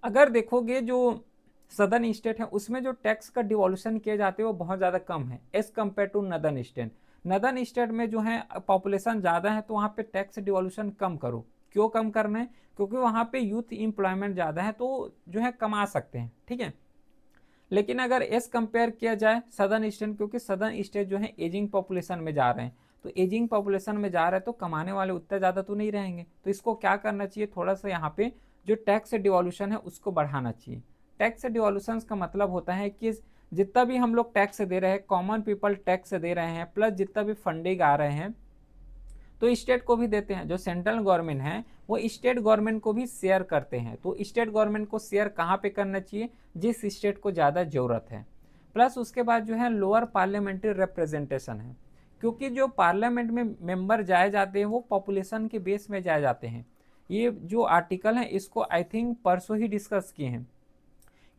अगर देखोगे जो सदर्न स्टेट है उसमें जो टैक्स का डिवोल्यूशन किए जाते हैं वो बहुत ज़्यादा कम है as compare to northern state. Northern state में जो है पॉपुलेशन ज़्यादा है, तो वहाँ पे टैक्स डिवोल्यूशन कम करो। क्यों कम करना है? क्योंकि वहाँ पे यूथ एम्प्लॉयमेंट ज़्यादा है, तो जो है कमा सकते हैं। ठीक है, लेकिन अगर एज कंपेयर किया जाए सदर्न स्टेट, क्योंकि सदर्न स्टेट जो है एजिंग पॉपुलेशन में जा रहे हैं, तो एजिंग पॉपुलेशन में जा रहे हैं तो कमाने वाले उतना ज़्यादा तो नहीं रहेंगे, तो इसको क्या करना चाहिए, थोड़ा सा यहाँ पे जो टैक्स डिवोल्यूशन है उसको बढ़ाना चाहिए। टैक्स डिवोल्यूशन का मतलब होता है कि जितना भी हम लोग टैक्स दे रहे हैं, कॉमन पीपल टैक्स दे रहे हैं, प्लस जितना भी फंडिंग आ रहे हैं तो स्टेट को भी देते हैं। जो सेंट्रल गवर्नमेंट है वो स्टेट गवर्नमेंट को भी शेयर करते हैं, तो स्टेट गवर्नमेंट को शेयर कहाँ पे करना चाहिए? जिस स्टेट को ज़्यादा ज़रूरत है। प्लस उसके बाद जो है लोअर पार्लियामेंट्री रिप्रेजेंटेशन है, क्योंकि जो पार्लियामेंट में मेंबर जाए जाते हैं वो पॉपुलेशन के बेस में जाए जाते हैं। ये जो आर्टिकल है इसको आई थिंक परसों ही डिस्कस किए हैं,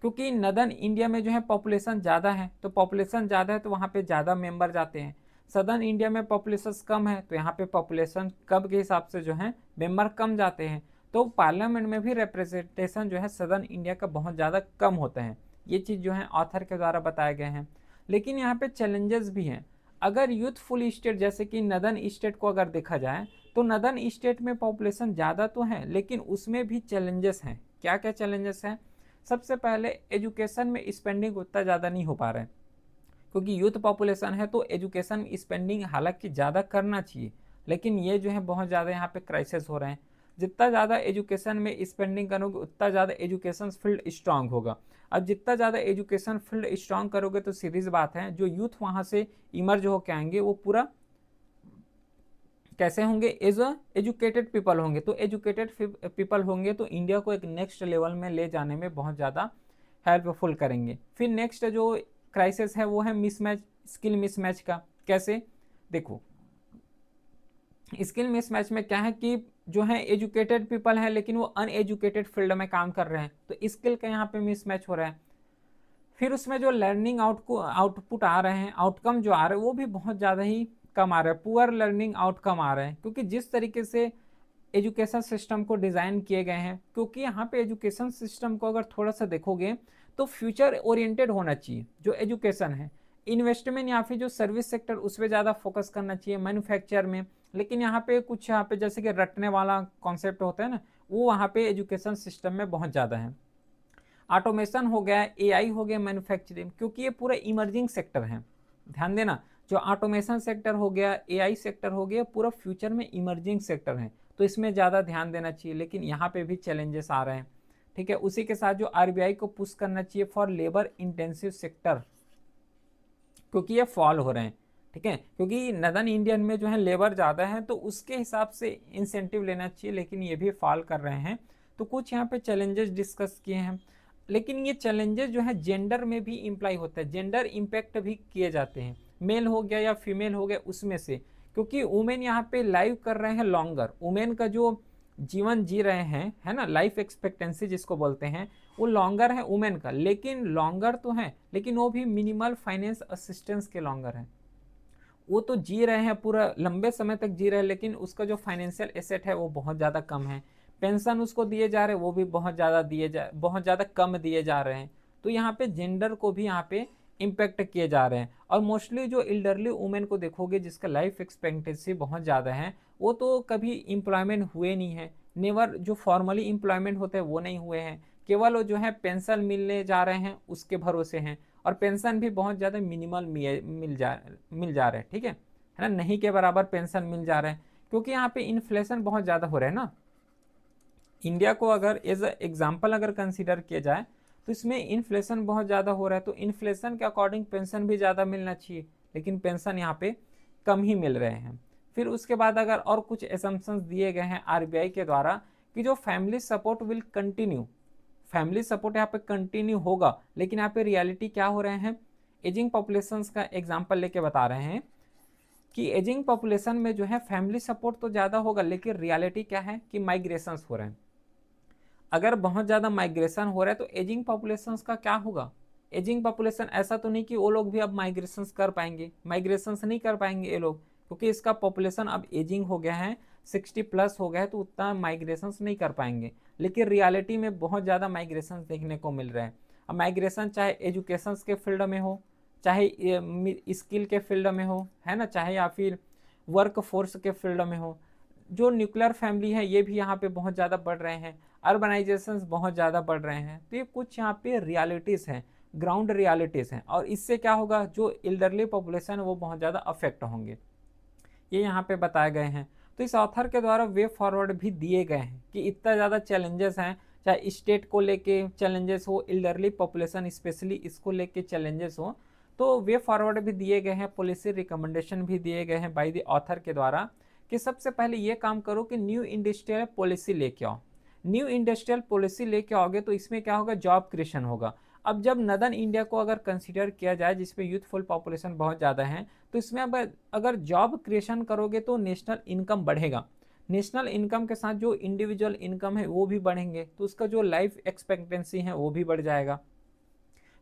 क्योंकि नदर्न इंडिया में जो है पॉपुलेशन ज़्यादा है, तो पॉपुलेशन ज़्यादा है तो वहाँ पे ज़्यादा मेंबर जाते हैं। सदर्न इंडिया में पॉपुलेशन कम है, तो यहाँ पे पॉपुलेशन कम के हिसाब से जो है मेंबर कम जाते हैं, तो पार्लियामेंट में भी रिप्रेजेंटेशन जो है सदर्न इंडिया का बहुत ज़्यादा कम होता है। ये चीज़ जो है ऑथर के द्वारा बताए गए हैं। लेकिन यहाँ पे चैलेंजेस भी हैं। अगर यूथफुल स्टेट जैसे कि नदर्न स्टेट को अगर देखा जाए तो नदर्न स्टेट में पॉपुलेशन ज़्यादा तो है, लेकिन उसमें भी चैलेंजेस हैं। क्या क्या चैलेंजेस हैं? सबसे पहले एजुकेशन में स्पेंडिंग उतना ज़्यादा नहीं हो पा रहा है, क्योंकि यूथ पॉपुलेशन है तो एजुकेशन स्पेंडिंग हालांकि ज़्यादा करना चाहिए, लेकिन ये जो है बहुत ज़्यादा यहाँ पे क्राइसिस हो रहे हैं। जितना ज़्यादा एजुकेशन में स्पेंडिंग करोगे उतना ज़्यादा एजुकेशन फील्ड स्ट्रांग होगा। अब जितना ज़्यादा एजुकेशन फील्ड स्ट्रांग करोगे तो सीधी सी बात है जो यूथ वहाँ से इमर्ज होकर आएंगे वो पूरा कैसे होंगे? एज अ एजुकेटेड पीपल होंगे। तो एजुकेटेड पीपल होंगे तो इंडिया को एक नेक्स्ट लेवल में ले जाने में बहुत ज़्यादा हेल्पफुल करेंगे। फिर नेक्स्ट जो क्राइसिस है वो है मिसमैच, स्किल मिसमैच का। कैसे? देखो, स्किल मिसमैच में क्या है कि जो है एजुकेटेड पीपल है लेकिन वो अनएजुकेटेड फील्ड में काम कर रहे हैं, तो स्किल का यहाँ पे मिसमैच हो रहा है। फिर उसमें जो लर्निंग आउटपुट आ रहे हैं, आउटकम जो आ रहे हैं वो भी बहुत ज़्यादा ही कम आ रहा है, पुअर लर्निंग आउटकम आ रहे हैं, क्योंकि जिस तरीके से एजुकेशन सिस्टम को डिज़ाइन किए गए हैं, क्योंकि यहाँ पे एजुकेशन सिस्टम को अगर थोड़ा सा देखोगे तो फ्यूचर ओरिएंटेड होना चाहिए। जो एजुकेशन है, इन्वेस्टमेंट या फिर जो सर्विस सेक्टर उस पर ज़्यादा फोकस करना चाहिए, मैन्युफैक्चर में। लेकिन यहाँ पे कुछ यहाँ पे जैसे कि रटने वाला कॉन्सेप्ट होता है ना, वो वहाँ पे एजुकेशन सिस्टम में बहुत ज़्यादा है। ऑटोमेशन हो गया, एआई हो गया मैन्युफैक्चरिंग, क्योंकि ये पूरा इमर्जिंग सेक्टर है। ध्यान देना, जो ऑटोमेशन सेक्टर हो गया, एआई सेक्टर हो गया, पूरा फ्यूचर में इमर्जिंग सेक्टर है, तो इसमें ज़्यादा ध्यान देना चाहिए। लेकिन यहाँ पे भी चैलेंजेस आ रहे हैं, ठीक है। उसी के साथ जो आरबीआई को पुश करना चाहिए फॉर लेबर इंटेंसिव सेक्टर, क्योंकि ये फॉल हो रहे हैं, ठीक है। क्योंकि नदन इंडियन में जो है लेबर ज़्यादा है, तो उसके हिसाब से इंसेंटिव लेना चाहिए, लेकिन ये भी फॉल कर रहे हैं। तो कुछ यहाँ पे चैलेंजेस डिस्कस किए हैं, लेकिन ये चैलेंजेस जो है जेंडर में भी इम्प्लाई होता है, जेंडर इम्पैक्ट भी किए जाते हैं, मेल हो गया या फीमेल हो गया उसमें से। क्योंकि वुमेन यहाँ पे लाइव कर रहे हैं लॉन्गर, वुमेन का जो जीवन जी रहे हैं, है ना, लाइफ एक्सपेक्टेंसी जिसको बोलते हैं, वो लॉन्गर है वुमेन का। लेकिन लॉन्गर तो है, लेकिन वो भी मिनिमल फाइनेंस असिस्टेंस के लॉन्गर हैं। वो तो जी रहे हैं, पूरा लंबे समय तक जी रहे हैं, लेकिन उसका जो फाइनेंशियल एसेट है वो बहुत ज़्यादा कम है। पेंशन उसको दिए जा रहे हैं, वो भी बहुत ज़्यादा कम दिए जा रहे हैं। तो यहाँ पे जेंडर को भी यहाँ पे इम्पेक्ट किए जा रहे हैं। और मोस्टली जो एल्डरली वुमेन को देखोगे जिसका लाइफ एक्सपेक्टेंसी बहुत ज़्यादा है, वो तो कभी एम्प्लॉयमेंट हुए नहीं है, नेवर। जो फॉर्मली एम्प्लॉयमेंट होते हैं वो नहीं हुए हैं, केवल वो जो है पेंशन मिलने जा रहे हैं उसके भरोसे हैं। और पेंशन भी बहुत ज़्यादा मिनिमल मिल जा रहे हैं, ठीक है ना, नहीं के बराबर पेंशन मिल जा रहे हैं। क्योंकि यहाँ पे इन्फ्लेशन बहुत ज़्यादा हो रहा है ना। इंडिया को अगर एज अ एग्जाम्पल अगर कंसीडर किया जाए तो इसमें इन्फ्लेशन बहुत ज़्यादा हो रहा है, तो इन्फ्लेशन के अकॉर्डिंग पेंशन भी ज़्यादा मिलना चाहिए, लेकिन पेंशन यहाँ पे कम ही मिल रहे हैं। फिर उसके बाद अगर और कुछ एसम्पशंस दिए गए हैं आरबीआई के द्वारा कि जो family support will continue, family support यहाँ पे कंटिन्यू होगा, लेकिन यहाँ पे रियलिटी क्या हो रहे हैं, एजिंग पॉपुलेशन का एग्जाम्पल लेके बता रहे हैं कि एजिंग पॉपुलेशन में जो है फैमिली सपोर्ट तो ज़्यादा होगा, लेकिन रियलिटी क्या है कि माइग्रेशंस हो रहे हैं। अगर बहुत ज़्यादा माइग्रेशन हो रहा है तो एजिंग पॉपुलेशन का क्या होगा? एजिंग पॉपुलेशन ऐसा तो नहीं कि वो लोग भी अब माइग्रेशन कर पाएंगे, माइग्रेशन नहीं कर पाएंगे ये लोग, क्योंकि इसका पॉपुलेशन अब एजिंग हो गया है, 60+ हो गया है, तो उतना माइग्रेशन नहीं कर पाएंगे। लेकिन रियलिटी में बहुत ज़्यादा माइग्रेशन देखने को मिल रहे हैं। अब माइग्रेशन चाहे एजुकेशन के फील्ड में हो, चाहे स्किल के फील्ड में हो, है ना, चाहे या फिर वर्क फोर्स के फील्ड में हो। जो न्यूक्लियर फैमिली है ये भी यहाँ पे बहुत ज़्यादा बढ़ रहे हैं, अर्बनाइजेशंस बहुत ज़्यादा बढ़ रहे हैं। तो ये कुछ यहाँ पे रियलिटीज़ हैं, ग्राउंड रियलिटीज़ हैं, और इससे क्या होगा, जो एल्डरली पॉपुलेशन है वो बहुत ज़्यादा अफेक्ट होंगे, ये यहाँ पे बताए गए हैं। तो इस ऑथर के द्वारा वे फॉरवर्ड भी दिए गए हैं कि इतना ज़्यादा चैलेंजेस हैं, चाहे स्टेट को लेके चैलेंजेस हो, एल्डरली पॉपुलेशन स्पेशली इसको लेके चैलेंजेस हो, तो वे फॉरवर्ड भी दिए गए हैं, पॉलिसी रिकमेंडेशन भी दिए गए हैं बाय द ऑथर के द्वारा कि सबसे पहले ये काम करो कि न्यू इंडस्ट्रियल पॉलिसी लेके आओ। न्यू इंडस्ट्रियल पॉलिसी लेके आओगे तो इसमें क्या होगा, जॉब क्रिएशन होगा। अब जब नदन इंडिया को अगर कंसीडर किया जाए जिसमें यूथफुल पॉपुलेशन बहुत ज़्यादा है, तो इसमें अब अगर जॉब क्रिएशन करोगे तो नेशनल इनकम बढ़ेगा, नेशनल इनकम के साथ जो इंडिविजुअल इनकम है वो भी बढ़ेंगे, तो उसका जो लाइफ एक्सपेक्टेंसी है वो भी बढ़ जाएगा।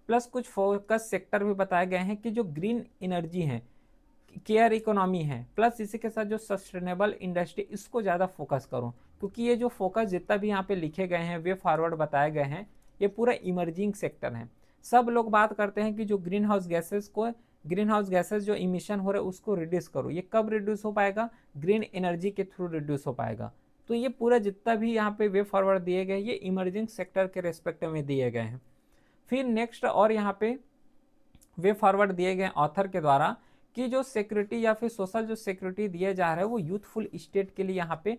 प्लस कुछ फोकस सेक्टर भी बताए गए हैं कि जो ग्रीन एनर्जी है, केयर इकोनॉमी है, प्लस इसी के साथ जो सस्टेनेबल इंडस्ट्री, इसको ज़्यादा फोकस करो। क्योंकि ये जो फोकस जितना भी यहाँ पे लिखे गए हैं, वे फॉरवर्ड बताए गए हैं, ये पूरा इमर्जिंग सेक्टर है। सब लोग बात करते हैं कि जो ग्रीन हाउस गैसेस जो इमिशन हो रहे हैं उसको रिड्यूस करो। ये कब रिड्यूस हो पाएगा? ग्रीन एनर्जी के थ्रू रिड्यूस हो पाएगा। तो ये पूरा जितना भी यहाँ पे वे फॉरवर्ड दिए गए ये इमर्जिंग सेक्टर के रेस्पेक्ट में दिए गए हैं। फिर नेक्स्ट और यहाँ पे वे फॉरवर्ड दिए गए ऑथर के द्वारा कि जो सिक्योरिटी या फिर सोशल जो सिक्योरिटी दिया जा रहा है वो यूथफुल स्टेट के लिए यहाँ पे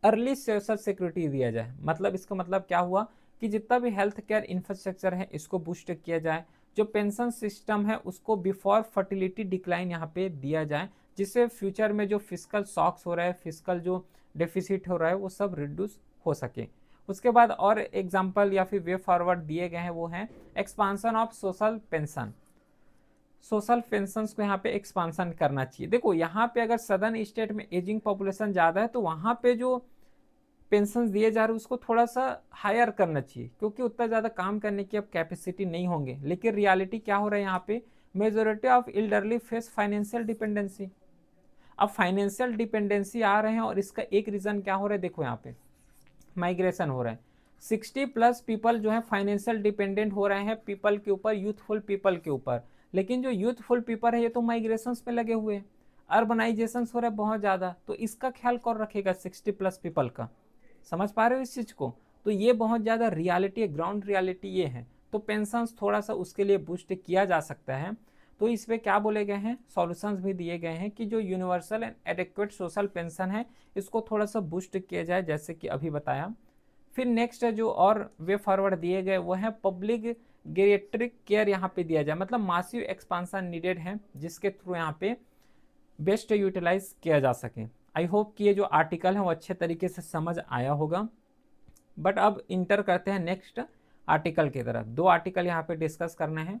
अर्ली सोशल सिक्योरिटी दिया जाए। मतलब इसका मतलब क्या हुआ कि जितना भी हेल्थ केयर इंफ्रास्ट्रक्चर है इसको बूस्ट किया जाए, जो पेंशन सिस्टम है उसको बिफोर फर्टिलिटी डिक्लाइन यहाँ पे दिया जाए, जिससे फ्यूचर में जो फिजिकल शॉक्स हो रहा है, फिजिकल जो डेफिसिट हो रहा है वो सब रिड्यूस हो सके। उसके बाद और एग्जाम्पल या फिर वे फॉरवर्ड दिए गए हैं वो हैं expansion of social pension. Social pension को यहाँ पे एक्सपांसन करना चाहिए। देखो यहाँ पे अगर सदर्न स्टेट में एजिंग पॉपुलेशन ज़्यादा है तो वहाँ पे जो पेंशन दिए जा रहे हैं उसको थोड़ा सा हायर करना चाहिए, क्योंकि उतना ज़्यादा काम करने की अब कैपेसिटी नहीं होंगे। लेकिन रियलिटी क्या हो रहा है यहाँ पे, majority of elderly face financial dependency. अब फाइनेंशियल डिपेंडेंसी आ रहे हैं और इसका एक रीज़न क्या हो रहा है, देखो यहाँ पे माइग्रेशन हो रहा है। 60+ पीपल जो है फाइनेंशियल डिपेंडेंट हो रहे हैं पीपल के ऊपर, यूथफुल पीपल के ऊपर। लेकिन जो यूथफुल पीपल है ये तो माइग्रेशंस पे लगे हुए हैं, अर्बनाइजेशन हो रहा है बहुत ज़्यादा, तो इसका ख्याल कौन रखेगा 60+ पीपल का। समझ पा रहे हो इस चीज़ को। तो ये बहुत ज़्यादा रियलिटी है, ग्राउंड रियलिटी ये है। तो पेंशन थोड़ा सा उसके लिए बूस्ट किया जा सकता है। तो इस पर क्या बोले गए हैं, सॉल्यूशंस भी दिए गए हैं कि जो universal and adequate social pension है इसको थोड़ा सा बूस्ट किया जाए, जैसे कि अभी बताया। फिर नेक्स्ट जो और वे फॉरवर्ड दिए गए वो है पब्लिक गेरिएट्रिक केयर यहाँ पे दिया जाए, मतलब मासिव एक्सपांसन नीडेड है जिसके थ्रू यहाँ पे बेस्ट यूटिलाइज किया जा सके। आई होप कि ये जो आर्टिकल है वो अच्छे तरीके से समझ आया होगा। बट अब इंटर करते हैं नेक्स्ट आर्टिकल की तरफ। 2 आर्टिकल यहाँ पे डिस्कस करना है।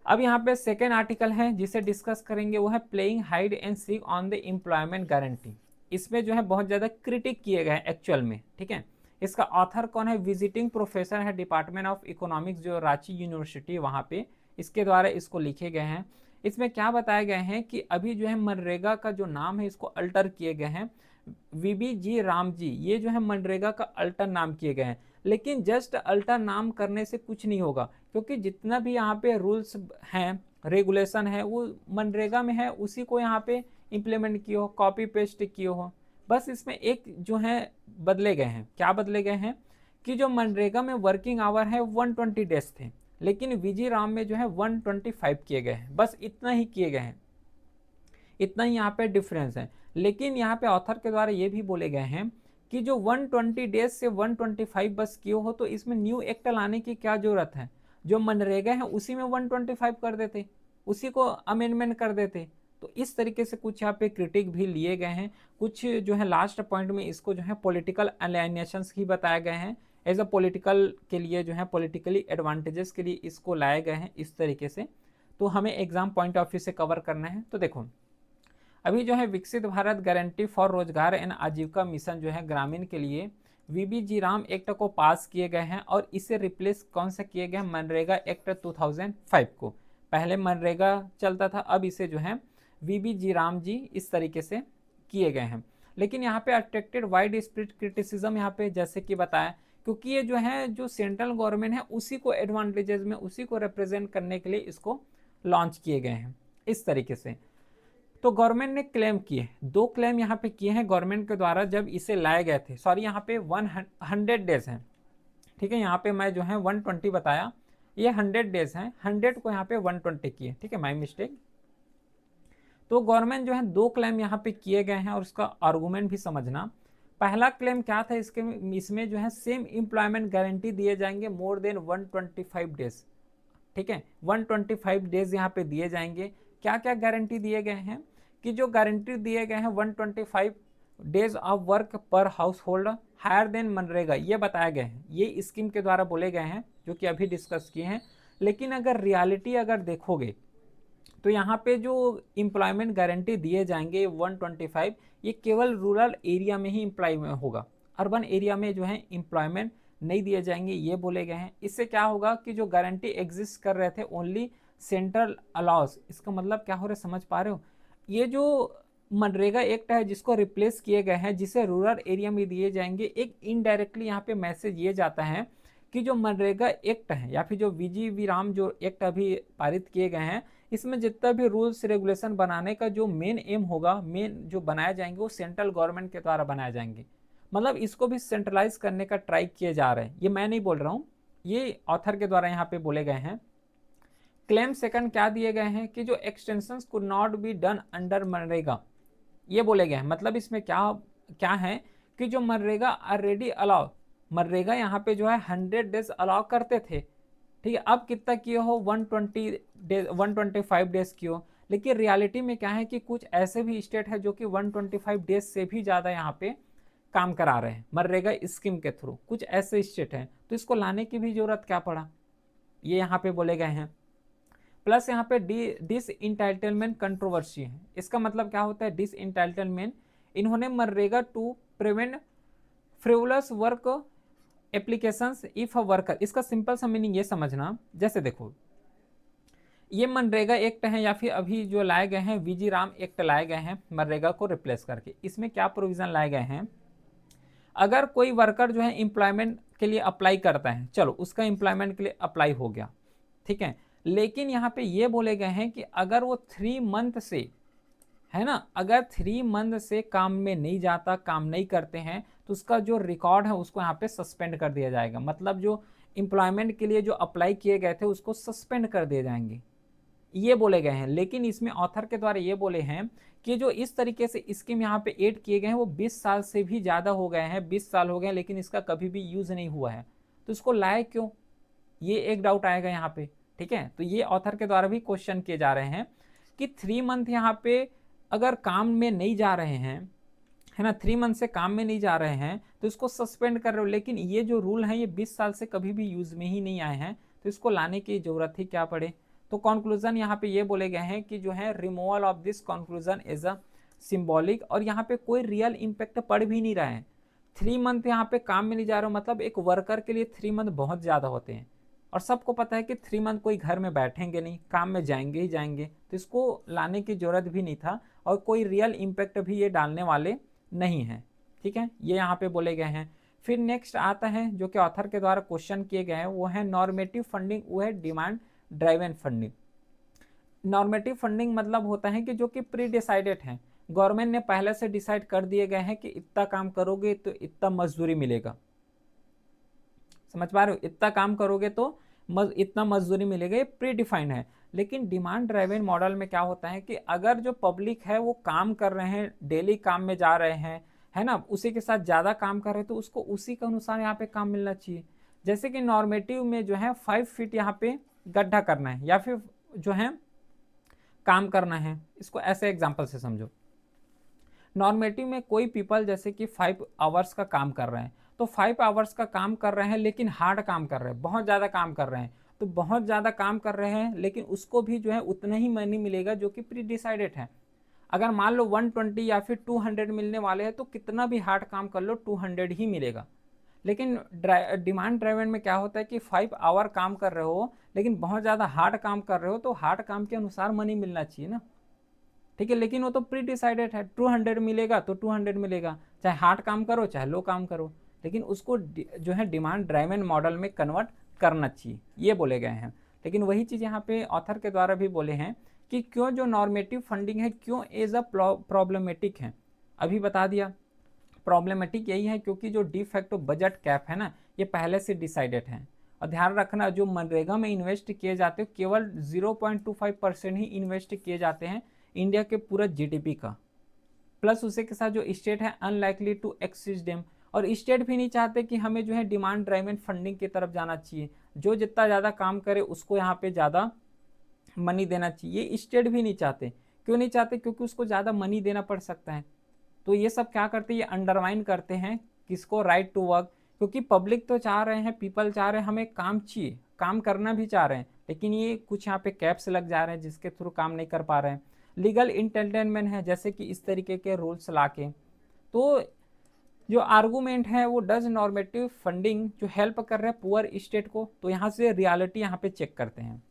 अब यहाँ पे सेकेंड आर्टिकल है जिसे डिस्कस करेंगे वो है playing hide and seek on the employment guarantee. इसमें जो है बहुत ज़्यादा क्रिटिक किए गए हैं एक्चुअल में, ठीक है। इसका ऑथर कौन है, विजिटिंग प्रोफेसर है डिपार्टमेंट ऑफ इकोनॉमिक्स जो रांची यूनिवर्सिटी वहाँ पे, इसके द्वारा इसको लिखे गए हैं। इसमें क्या बताए गए हैं कि अभी जो है मनरेगा का जो नाम है इसको अल्टर किए गए हैं। वीबी जी राम जी ये जो है मनरेगा का अल्टर नाम किए गए हैं। लेकिन जस्ट अल्टर नाम करने से कुछ नहीं होगा, क्योंकि जितना भी यहाँ पे रूल्स हैं रेगुलेशन है वो मनरेगा में है, उसी को यहाँ पे इम्प्लीमेंट किए हो, कॉपी पेस्ट किए हो। बस इसमें एक जो है बदले गए हैं। क्या बदले गए हैं कि जो मनरेगा में वर्किंग आवर है 120 डेज थे, लेकिन विजी राम में जो है 125 किए गए हैं। बस इतना ही किए गए हैं, इतना ही यहाँ पे डिफरेंस है। लेकिन यहाँ पे ऑथर के द्वारा ये भी बोले गए हैं कि जो 120 डेज से 125 बस किए हो तो इसमें न्यू एक्ट लाने की क्या जरूरत है, जो मनरेगा है उसी में 125 कर देते, उसी को अमेंडमेंट कर देते। तो इस तरीके से कुछ यहाँ पे क्रिटिक भी लिए गए हैं। कुछ जो है लास्ट पॉइंट में इसको जो है पॉलिटिकल अलाइनेशंस ही बताए गए हैं, एज अ पॉलिटिकल के लिए जो है पॉलिटिकली एडवांटेजेस के लिए इसको लाए गए हैं इस तरीके से। तो हमें एग्जाम पॉइंट ऑफ व्यू से कवर करना है। तो देखो अभी जो है विकसित भारत गारंटी फॉर रोजगार एंड आजीविका मिशन जो है ग्रामीण के लिए वीबी जी राम एक्ट को पास किए गए हैं और इसे रिप्लेस कौन से किए गए हैं, मनरेगा एक्ट 2005 को। पहले मनरेगा चलता था, अब इसे जो है वीबी जी राम जी इस तरीके से किए गए हैं। लेकिन यहाँ पे अट्रैक्टेड वाइड स्प्रेड क्रिटिसिज्म यहाँ पे जैसे कि बताया, क्योंकि ये जो है जो सेंट्रल गवर्नमेंट है उसी को एडवांटेजेस में उसी को रिप्रेजेंट करने के लिए इसको लॉन्च किए गए हैं इस तरीके से। तो गवर्नमेंट ने क्लेम किए, 2 क्लेम यहाँ पे किए हैं गवर्नमेंट के द्वारा जब इसे लाए गए थे। सॉरी यहाँ पे 100 डेज हैं, ठीक है। यहाँ पे मैं जो है 120 बताया, ये 100 डेज हैं, 100 को यहाँ पे 120 किए, ठीक है, माई मिस्टेक। तो गवर्नमेंट जो है 2 क्लेम यहाँ पे किए गए हैं और उसका आर्गूमेंट भी समझना। पहला क्लेम क्या था, इसमें जो है सेम एम्प्लॉयमेंट गारंटी दिए जाएंगे मोर देन 125 डेज, ठीक है। 125 डेज यहाँ पे दिए जाएंगे। क्या क्या गारंटी दिए गए हैं कि जो गारंटी दिए गए हैं 125 डेज ऑफ वर्क पर household higher than MNREGA, ये बताया गया है, ये स्कीम के द्वारा बोले गए हैं जो कि अभी डिस्कस किए हैं। लेकिन अगर रियलिटी अगर देखोगे तो यहाँ पे जो एम्प्लॉयमेंट गारंटी दिए जाएंगे 125, ये केवल रूरल एरिया में ही एम्प्लॉयमेंट होगा, अर्बन एरिया में जो है एम्प्लॉयमेंट नहीं दिए जाएंगे, ये बोले गए हैं। इससे क्या होगा कि जो गारंटी एग्जिस्ट कर रहे थे ओनली सेंट्रल अलाउस, इसका मतलब क्या हो रहा है समझ पा रहे हो। ये जो मनरेगा एक्ट है जिसको रिप्लेस किए गए हैं जिसे रूरल एरिया में दिए जाएंगे, एक इनडायरेक्टली यहाँ पे मैसेज ये जाता है कि जो मनरेगा एक्ट है या फिर जो वीजी वी राम जो एक्ट अभी पारित किए गए हैं इसमें जितना भी रूल्स रेगुलेशन बनाने का जो मेन एम होगा, मेन जो बनाए जाएंगे वो सेंट्रल गवर्नमेंट के द्वारा बनाए जाएंगे। मतलब इसको भी सेंट्रलाइज करने का ट्राई किए जा रहे हैं, ये मैं नहीं बोल रहा हूँ, ये ऑथर के द्वारा यहाँ पे बोले गए हैं। क्लेम सेकंड क्या दिए गए हैं कि जो extension could not be done under MNREGA, ये बोले गए हैं। मतलब इसमें क्या क्या है कि जो मनरेगा ऑलरेडी अलाउ, मनरेगा यहाँ पे जो है 100 डेज अलाउ करते थे, ठीक है। अब कितना किए हो 120 डेज 125 डेज किए हो। लेकिन रियलिटी में क्या है कि कुछ ऐसे भी स्टेट है जो कि 125 डेज से भी ज़्यादा यहाँ पे काम करा रहे हैं मनरेगा स्कीम के थ्रू, कुछ ऐसे स्टेट हैं, तो इसको लाने की भी जरूरत क्या पड़ा, ये यहाँ पे बोले गए हैं। प्लस यहाँ पे डिस इंटाइटलमेंट कंट्रोवर्सी है। इसका मतलब क्या होता है, डिस इंटाइटलमेंट, इन्होंने MNREGA to prevent frivolous work applications if a worker, इसका सिंपल सा मीनिंग ये समझना, जैसे देखो ये मनरेगा एक्ट है या फिर अभी जो लाए गए हैं वीजी राम एक्ट लाए गए हैं मनरेगा को रिप्लेस करके, इसमें क्या प्रोविजन लाए गए हैं, अगर कोई वर्कर जो है एम्प्लॉयमेंट के लिए अप्लाई करता है, चलो उसका एम्प्लॉयमेंट के लिए अप्लाई हो गया, ठीक है, लेकिन यहाँ पे ये बोले गए हैं कि अगर वो 3 मंथ से, है ना, अगर 3 मंथ से काम में नहीं जाता, काम नहीं करते हैं, तो उसका जो रिकॉर्ड है उसको यहाँ पे सस्पेंड कर दिया जाएगा। मतलब जो एम्प्लॉयमेंट के लिए जो अप्लाई किए गए थे उसको सस्पेंड कर दिए जाएंगे, ये बोले गए हैं। लेकिन इसमें ऑथर के द्वारा ये बोले हैं कि जो इस तरीके से स्कीम यहाँ पे ऐड किए गए हैं वो 20 साल से भी ज़्यादा हो गए हैं, 20 साल हो गए, लेकिन इसका कभी भी यूज़ नहीं हुआ है, तो इसको लाए क्यों, ये एक डाउट आएगा यहाँ पे, ठीक है। तो ये ऑथर के द्वारा भी क्वेश्चन किए जा रहे हैं कि 3 मंथ यहाँ पे अगर काम में नहीं जा रहे हैं, है ना, 3 मंथ से काम में नहीं जा रहे हैं तो इसको सस्पेंड कर रहे हो, लेकिन ये जो रूल है ये 20 साल से कभी भी यूज़ में ही नहीं आए हैं, तो इसको लाने की ज़रूरत ही क्या पड़े। तो कंक्लूजन यहाँ पे ये बोले गए हैं कि जो है removal of this conclusion is a symbolic, और यहाँ पे कोई रियल इम्पैक्ट पड़ भी नहीं रहा है। 3 मंथ यहाँ पे काम में नहीं जा रहे हो, मतलब एक वर्कर के लिए 3 मंथ बहुत ज़्यादा होते हैं, और सबको पता है कि 3 मंथ कोई घर में बैठेंगे नहीं, काम में जाएंगे ही जाएंगे, तो इसको लाने की जरूरत भी नहीं था, और कोई रियल इम्पैक्ट भी ये डालने वाले नहीं है, ठीक है, ये यहाँ पे बोले गए हैं। फिर नेक्स्ट आता है जो कि ऑथर के द्वारा क्वेश्चन किए गए हैं, वो है नॉर्मेटिव फंडिंग, वो है demand driven funding. Normative funding मतलब होता है कि जो कि प्री डिसाइडेड है, गवर्नमेंट ने पहले से डिसाइड कर दिए गए हैं कि इतना काम करोगे तो इतना मजदूरी मिलेगा, समझ पा रहे हो, इतना काम करोगे तो इतना मजदूरी मिलेगा, ये प्री डिफाइंड है। लेकिन डिमांड ड्राइवन मॉडल में क्या होता है कि अगर जो पब्लिक है वो काम कर रहे हैं, डेली काम में जा रहे हैं, है ना, उसी के साथ ज़्यादा काम कर रहे हैं, तो उसको उसी के अनुसार यहाँ पे काम मिलना चाहिए। जैसे कि नॉर्मेटिव में जो है 5 फीट यहाँ पे गड्ढा करना है या फिर जो है काम करना है, इसको ऐसे एग्जाम्पल से समझो। नॉर्मेटिव में कोई पीपल जैसे कि 5 आवर्स का काम कर रहे हैं, तो 5 आवर्स का काम कर रहे हैं लेकिन हार्ड काम कर रहे हैं, बहुत ज़्यादा काम कर रहे हैं, तो बहुत ज़्यादा काम कर रहे हैं लेकिन उसको भी जो है उतना ही मनी मिलेगा जो कि प्री डिसाइडेड है। अगर मान लो 120 या फिर 200 मिलने वाले हैं तो कितना भी हार्ड काम कर लो 200 ही मिलेगा। लेकिन डिमांड ड्राइवन में क्या होता है कि 5 आवर काम कर रहे हो लेकिन बहुत ज़्यादा हार्ड काम कर रहे हो, तो हार्ड काम के अनुसार मनी मिलना चाहिए ना, ठीक है, लेकिन वो तो प्री डिसाइडेड है, 200 मिलेगा तो 200 मिलेगा, चाहे हार्ड काम करो चाहे लो काम करो, लेकिन उसको जो है डिमांड ड्राइवन मॉडल में कन्वर्ट करना चाहिए, ये बोले गए हैं। लेकिन वही चीज़ यहाँ पे ऑथर के द्वारा भी बोले हैं कि क्यों जो नॉर्मेटिव फंडिंग है क्यों एज अ प्रॉब्लमेटिक है, अभी बता दिया। प्रॉब्लमेटिक यही है क्योंकि जो डी फैक्टो बजट कैप है ना, ये पहले से डिसाइडेड है, और ध्यान रखना जो मनरेगा में इन्वेस्ट किए जाते हैं केवल 0.25% ही इन्वेस्ट किए जाते हैं इंडिया के पूरा जीडीपी का, प्लस उसी के साथ जो स्टेट है अनलाइकली टू एक्सिस देम, और स्टेट भी नहीं चाहते कि हमें जो है डिमांड ड्राइवन फंडिंग की तरफ जाना चाहिए, जो जितना ज़्यादा काम करे उसको यहाँ पे ज़्यादा मनी देना चाहिए, ये स्टेट भी नहीं चाहते। क्यों नहीं चाहते, क्योंकि उसको ज़्यादा मनी देना पड़ सकता है। तो ये सब क्या करते हैं, ये अंडरमाइन करते हैं किसको, राइट टू वर्क, क्योंकि पब्लिक तो चाह रहे हैं, पीपल चाह रहे हैं हमें काम चाहिए, काम करना भी चाह रहे हैं, लेकिन ये कुछ यहाँ पे कैप्स लग जा रहे हैं जिसके थ्रू काम नहीं कर पा रहे हैं। लीगल इंटेंटेनमेंट है, जैसे कि इस तरीके के रूल्स ला के, तो जो आर्गूमेंट है वो डज नॉर्मेटिव फंडिंग जो हेल्प कर रहे हैं पुअर स्टेट को, तो यहाँ से रियलिटी यहाँ पे चेक करते हैं।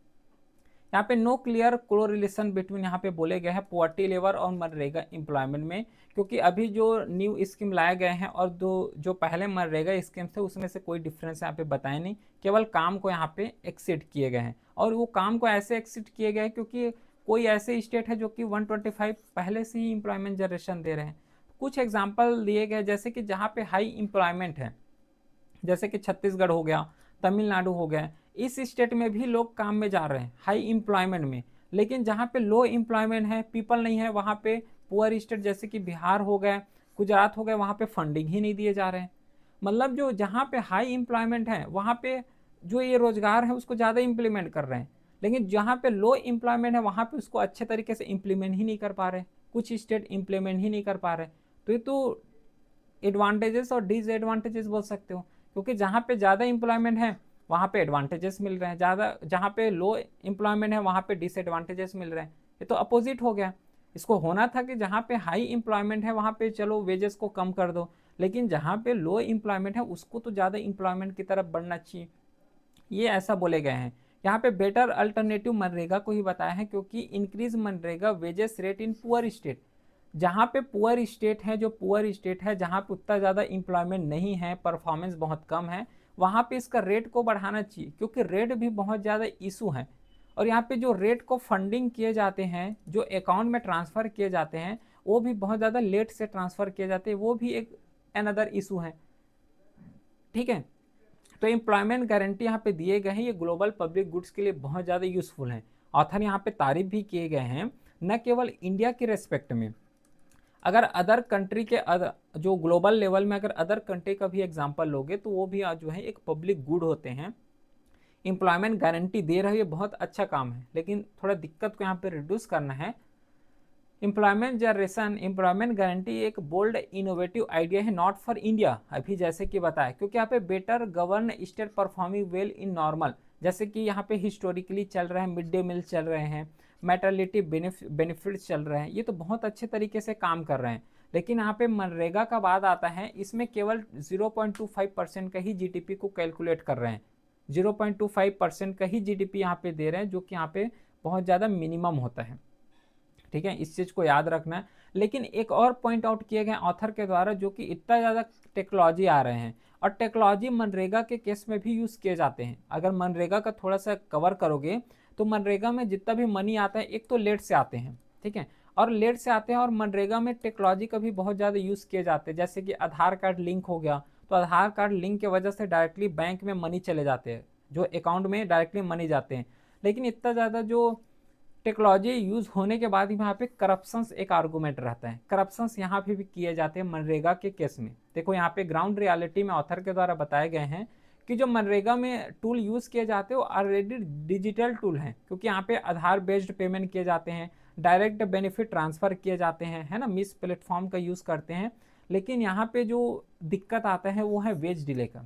यहाँ पे नो क्लियर कोरिलेशन बिटवीन यहाँ पे बोले गए हैं पोवर्टी लेवल और मनरेगा एम्प्लॉयमेंट में, क्योंकि अभी जो न्यू स्कीम लाए गए हैं और जो पहले मनरेगा स्कीम थे उसमें से कोई डिफरेंस यहाँ पे बताए नहीं, केवल काम को यहाँ पे एक्सीड किए गए हैं, और वो काम को ऐसे एक्सीड किए गए हैं क्योंकि कोई ऐसे स्टेट है जो कि 125 पहले से ही एम्प्लॉयमेंट जनरेशन दे रहे हैं। कुछ एग्जाम्पल दिए गए जैसे कि जहाँ पे हाई एम्प्लॉयमेंट है, जैसे कि छत्तीसगढ़ हो गया, तमिलनाडु हो गया, इस स्टेट में भी लोग काम में जा रहे हैं हाई एम्प्लॉयमेंट में, लेकिन जहाँ पे लो एम्प्लॉयमेंट है, पीपल नहीं है, वहाँ पे पुअर स्टेट जैसे कि बिहार हो गया, गुजरात हो गया, वहाँ पे फंडिंग ही नहीं दिए जा रहे हैं। मतलब जो जहाँ पे हाई एम्प्लॉयमेंट है वहाँ पे जो ये रोजगार है उसको ज़्यादा इम्प्लीमेंट कर रहे हैं, लेकिन जहाँ पे लो एम्प्लॉयमेंट है वहाँ पे उसको अच्छे तरीके से इम्प्लीमेंट ही नहीं कर पा रहे, कुछ स्टेट इम्प्लीमेंट ही नहीं कर पा रहे। तो ये तो एडवांटेजेस और डिसएडवांटेजेस बोल सकते हो, क्योंकि जहाँ पे ज़्यादा एम्प्लॉयमेंट है वहाँ पे एडवांटेजेस मिल रहे हैं, ज़्यादा जहाँ पे लो एम्प्लॉयमेंट है वहाँ पे डिसएडवांटेजेस मिल रहे हैं। ये तो अपोजिट हो गया। इसको होना था कि जहाँ पे हाई एम्प्लॉयमेंट है वहाँ पे चलो वेजेस को कम कर दो, लेकिन जहाँ पे लो एम्प्लॉयमेंट है उसको तो ज़्यादा एम्प्लॉयमेंट की तरफ बढ़ना चाहिए, ये ऐसा बोले गए हैं। यहाँ पे बेटर अल्टरनेटिव मनरेगा को ही बताया है, क्योंकि increase MNREGA wages rate in poor state, जहाँ पे पुअर स्टेट है, जो पुअर स्टेट है जहाँ पे उतना ज़्यादा एम्प्लॉयमेंट नहीं है, परफॉर्मेंस बहुत कम है, वहाँ पे इसका रेट को बढ़ाना चाहिए, क्योंकि रेट भी बहुत ज़्यादा इशू है। और यहाँ पे जो रेट को फंडिंग किए जाते हैं, जो अकाउंट में ट्रांसफ़र किए जाते हैं, वो भी बहुत ज़्यादा लेट से ट्रांसफ़र किए जाते हैं, वो भी एक अनदर इशू है। ठीक है, तो एम्प्लॉयमेंट गारंटी यहाँ पे दिए गए हैं, ये ग्लोबल पब्लिक गुड्स के लिए बहुत ज़्यादा यूजफुल हैं। ऑथर यहाँ पे तारीफ भी किए गए हैं, न केवल इंडिया के रेस्पेक्ट में, अगर अदर कंट्री के जो ग्लोबल लेवल में अगर अदर कंट्री का भी एग्जांपल लोगे तो वो भी जो है एक पब्लिक गुड होते हैं। एम्प्लॉयमेंट गारंटी दे रहे हैं, बहुत अच्छा काम है, लेकिन थोड़ा दिक्कत को यहाँ पे रिड्यूस करना है। एम्प्लॉयमेंट जनरेशन, एम्प्लॉयमेंट गारंटी एक बोल्ड इनोवेटिव आइडिया है, नॉट फॉर इंडिया, अभी जैसे कि बताया, क्योंकि यहाँ पे better govern state performing well in normal, जैसे कि यहाँ पे हिस्टोरिकली चल रहे हैं, मिड डे मील चल रहे हैं, मैटरनिटी बेनिफिट्स चल रहे हैं, ये तो बहुत अच्छे तरीके से काम कर रहे हैं। लेकिन यहाँ पे मनरेगा का बात आता है, इसमें केवल 0.25% का ही जीडीपी को कैलकुलेट कर रहे हैं, 0.25% का ही जीडीपी यहाँ पे दे रहे हैं, जो कि यहाँ पे बहुत ज़्यादा मिनिमम होता है। ठीक है, इस चीज़ को याद रखना है। लेकिन एक और पॉइंट आउट किए गए ऑथर के द्वारा, जो कि इतना ज़्यादा टेक्नोलॉजी आ रहे हैं और टेक्नोलॉजी मनरेगा के केस में भी यूज़ किए जाते हैं। अगर मनरेगा का थोड़ा सा कवर करोगे तो मनरेगा में जितना भी मनी आता है, एक तो लेट से आते हैं, ठीक है, और लेट से आते हैं, और मनरेगा में टेक्नोलॉजी का भी बहुत ज़्यादा यूज़ किए जाते हैं, जैसे कि आधार कार्ड लिंक हो गया, तो आधार कार्ड लिंक की वजह से डायरेक्टली बैंक में मनी चले जाते हैं, जो अकाउंट में डायरेक्टली मनी जाते हैं। लेकिन इतना ज़्यादा जो टेक्नोलॉजी यूज होने के बाद यहाँ पे करप्शंस एक आर्गूमेंट रहता है, करप्शंस यहाँ पे भी किए जाते हैं मनरेगा के केस में। देखो यहाँ पे ग्राउंड रियलिटी में ऑथर के द्वारा बताए गए हैं कि जो मनरेगा में टूल यूज किए जाते हैं वो ऑलरेडी डिजिटल टूल हैं, क्योंकि यहाँ पे आधार बेस्ड पेमेंट किए जाते हैं, डायरेक्ट बेनिफिट ट्रांसफर किए जाते हैं, है ना, मिस प्लेटफॉर्म का यूज करते हैं। लेकिन यहाँ पे जो दिक्कत आता है वो है वेज डिले का,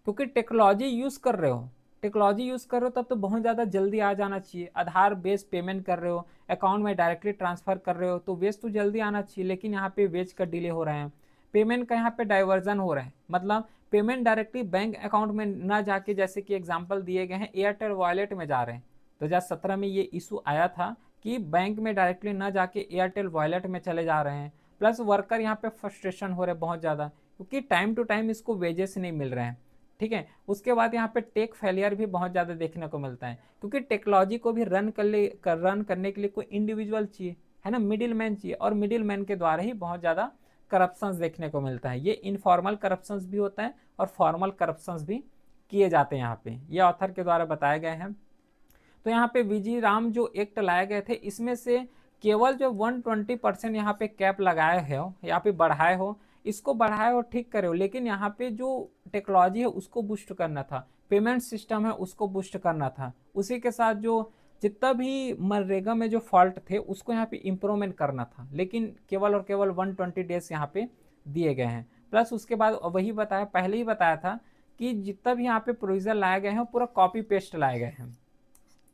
क्योंकि टेक्नोलॉजी यूज कर रहे हो, टेक्नोलॉजी यूज़ कर रहे हो तब तो बहुत ज़्यादा जल्दी आ जाना चाहिए, आधार बेस्ड पेमेंट कर रहे हो, अकाउंट में डायरेक्टली ट्रांसफ़र कर रहे हो, तो वेज तो जल्दी आना चाहिए, लेकिन यहाँ पे वेज का डिले हो रहा है, पेमेंट का यहाँ पे डाइवर्जन हो रहा है, मतलब पेमेंट डायरेक्टली बैंक अकाउंट में ना जाके, जैसे कि एग्जाम्पल दिए गए हैं, एयरटेल वॉलेट में जा रहे हैं। 2017 में ये इशू आया था कि बैंक में डायरेक्टली ना जाके एयरटेल वॉलेट में चले जा रहे हैं, प्लस वर्कर यहाँ पे फ्रस्ट्रेशन हो रहे हैं बहुत ज़्यादा, क्योंकि टाइम टू टाइम इसको वेजेस नहीं मिल रहे हैं। ठीक है, उसके बाद यहाँ पे टेक फेलियर भी बहुत ज़्यादा देखने को मिलता है, क्योंकि टेक्नोलॉजी को भी रन करने के लिए कोई इंडिविजुअल चाहिए, है ना, मिडिल मैन चाहिए, और मिडिल मैन के द्वारा ही बहुत ज़्यादा करप्शंस देखने को मिलता है। ये इनफॉर्मल करप्शंस भी होता है और फॉर्मल करप्शंस भी किए जाते हैं, यहाँ पे ये ऑथर के द्वारा बताए गए हैं। तो यहाँ पे वीजी राम जो एक्ट लाए गए थे, इसमें से केवल जो 120% यहाँ पे कैप लगाए हो, यहाँ पे बढ़ाए हो, इसको बढ़ाए हो, ठीक करे हो, लेकिन यहाँ पे जो टेक्नोलॉजी है उसको बूस्ट करना था, पेमेंट सिस्टम है उसको बूस्ट करना था, उसी के साथ जो जितना भी मनरेगा में जो फॉल्ट थे उसको यहाँ पे इम्प्रूवमेंट करना था, लेकिन केवल और केवल 120 डेज यहाँ पे दिए गए हैं। प्लस उसके बाद वही बताया, पहले ही बताया था कि जितना भी यहाँ पे प्रोविजन लाए गए हैं पूरा कॉपी पेस्ट लाए गए हैं।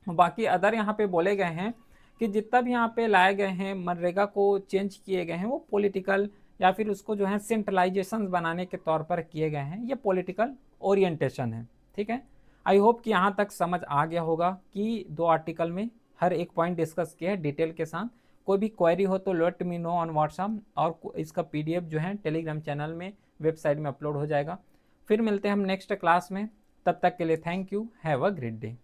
बाकी अदर यहाँ पे बोले गए हैं कि जितना भी यहाँ पे लाए गए हैं मनरेगा को चेंज किए गए हैं, वो पॉलिटिकल या फिर उसको जो है सेंट्रलाइजेशन बनाने के तौर पर किए गए हैं, ये पॉलिटिकल ओरिएंटेशन है। ठीक है, आई होप कि यहाँ तक समझ आ गया होगा कि 2 आर्टिकल में हर एक पॉइंट डिस्कस किया है डिटेल के साथ। कोई भी क्वेरी हो तो let me know on WhatsApp, और इसका PDF जो है टेलीग्राम चैनल में, वेबसाइट में अपलोड हो जाएगा। फिर मिलते हैं हम नेक्स्ट क्लास में, तब तक के लिए thank you, have a great day.